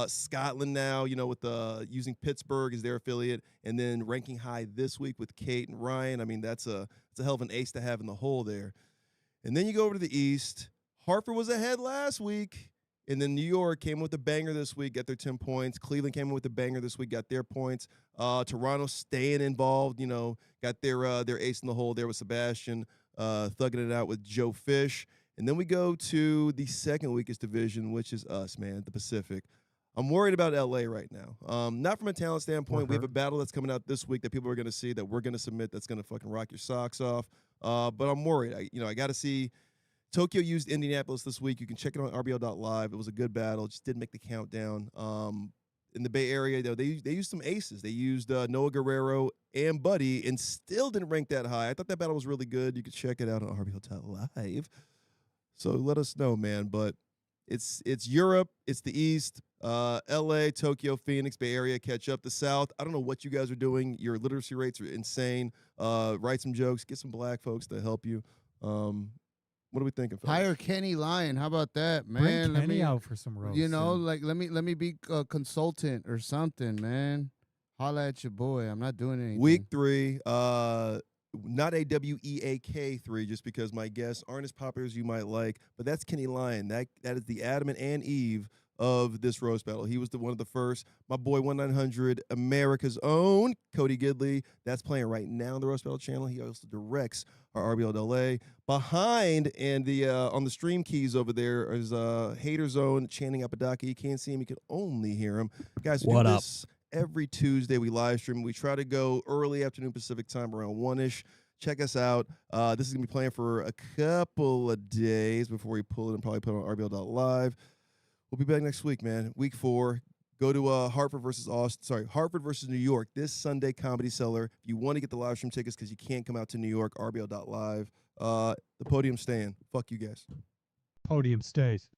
Scotland now, with using Pittsburgh as their affiliate, and then ranking high this week with Kate and Ryan. That's a hell of an ace to have in the hole there. And then you go over to the East. Hartford was ahead last week, and then New York came with a banger this week, got their 10 points. Cleveland came in with a banger this week, got their points. Toronto staying involved, got their ace in the hole there with Sebastian. Thugging it out with Joe Fish. And then we go to the second weakest division, which is us, man, the Pacific. I'm worried about LA right now. Not from a talent standpoint. We have a battle that's coming out this week that people are going to see that we're going to submit that's going to fucking rock your socks off. But I'm worried. I got to see. Tokyo used Indianapolis this week. You can check it on RBL.live. It was a good battle. Just didn't make the countdown. In the Bay Area, though, they used some aces. They used Noah Guerrero and Buddy and still didn't rank that high. I thought that battle was really good. You can check it out on RBL.live. So let us know, man. But it's Europe. It's the East. LA, Tokyo, Phoenix, Bay Area, catch up. The South, I don't know what you guys are doing. Your literacy rates are insane. Write some jokes. Get some black folks to help you. What are we thinking, fellas? Hire Kenny Lyon. How about that, man? Bring Let Kenny me, out for some roast. You know, like let me be a consultant or something, man. Holla at your boy. I'm not doing anything. Week 3, not a WEAK 3, just because my guests aren't as popular as you might like, but that's Kenny Lyon. That is the Adam and Eve of this roast battle. He was one of the first. My boy 1-900, America's own Cody Gidley. That's playing right now on the roast battle channel. He also directs our RBL LA. Behind and the on the stream keys over there is Hater Zone, Channing Apodaca. You can't see him, you can only hear him. Guys, we do this every Tuesday. We live stream. We try to go early afternoon Pacific time around 1-ish. Check us out. This is going to be playing for a couple of days before we pull it and probably put it on RBL.live. We'll be back next week, man. Week 4. Go to Hartford versus New York this Sunday, Comedy Cellar. If you want to get the live stream tickets because you can't come out to New York, RBL.live. The podium's staying. Fuck you guys. Podium stays.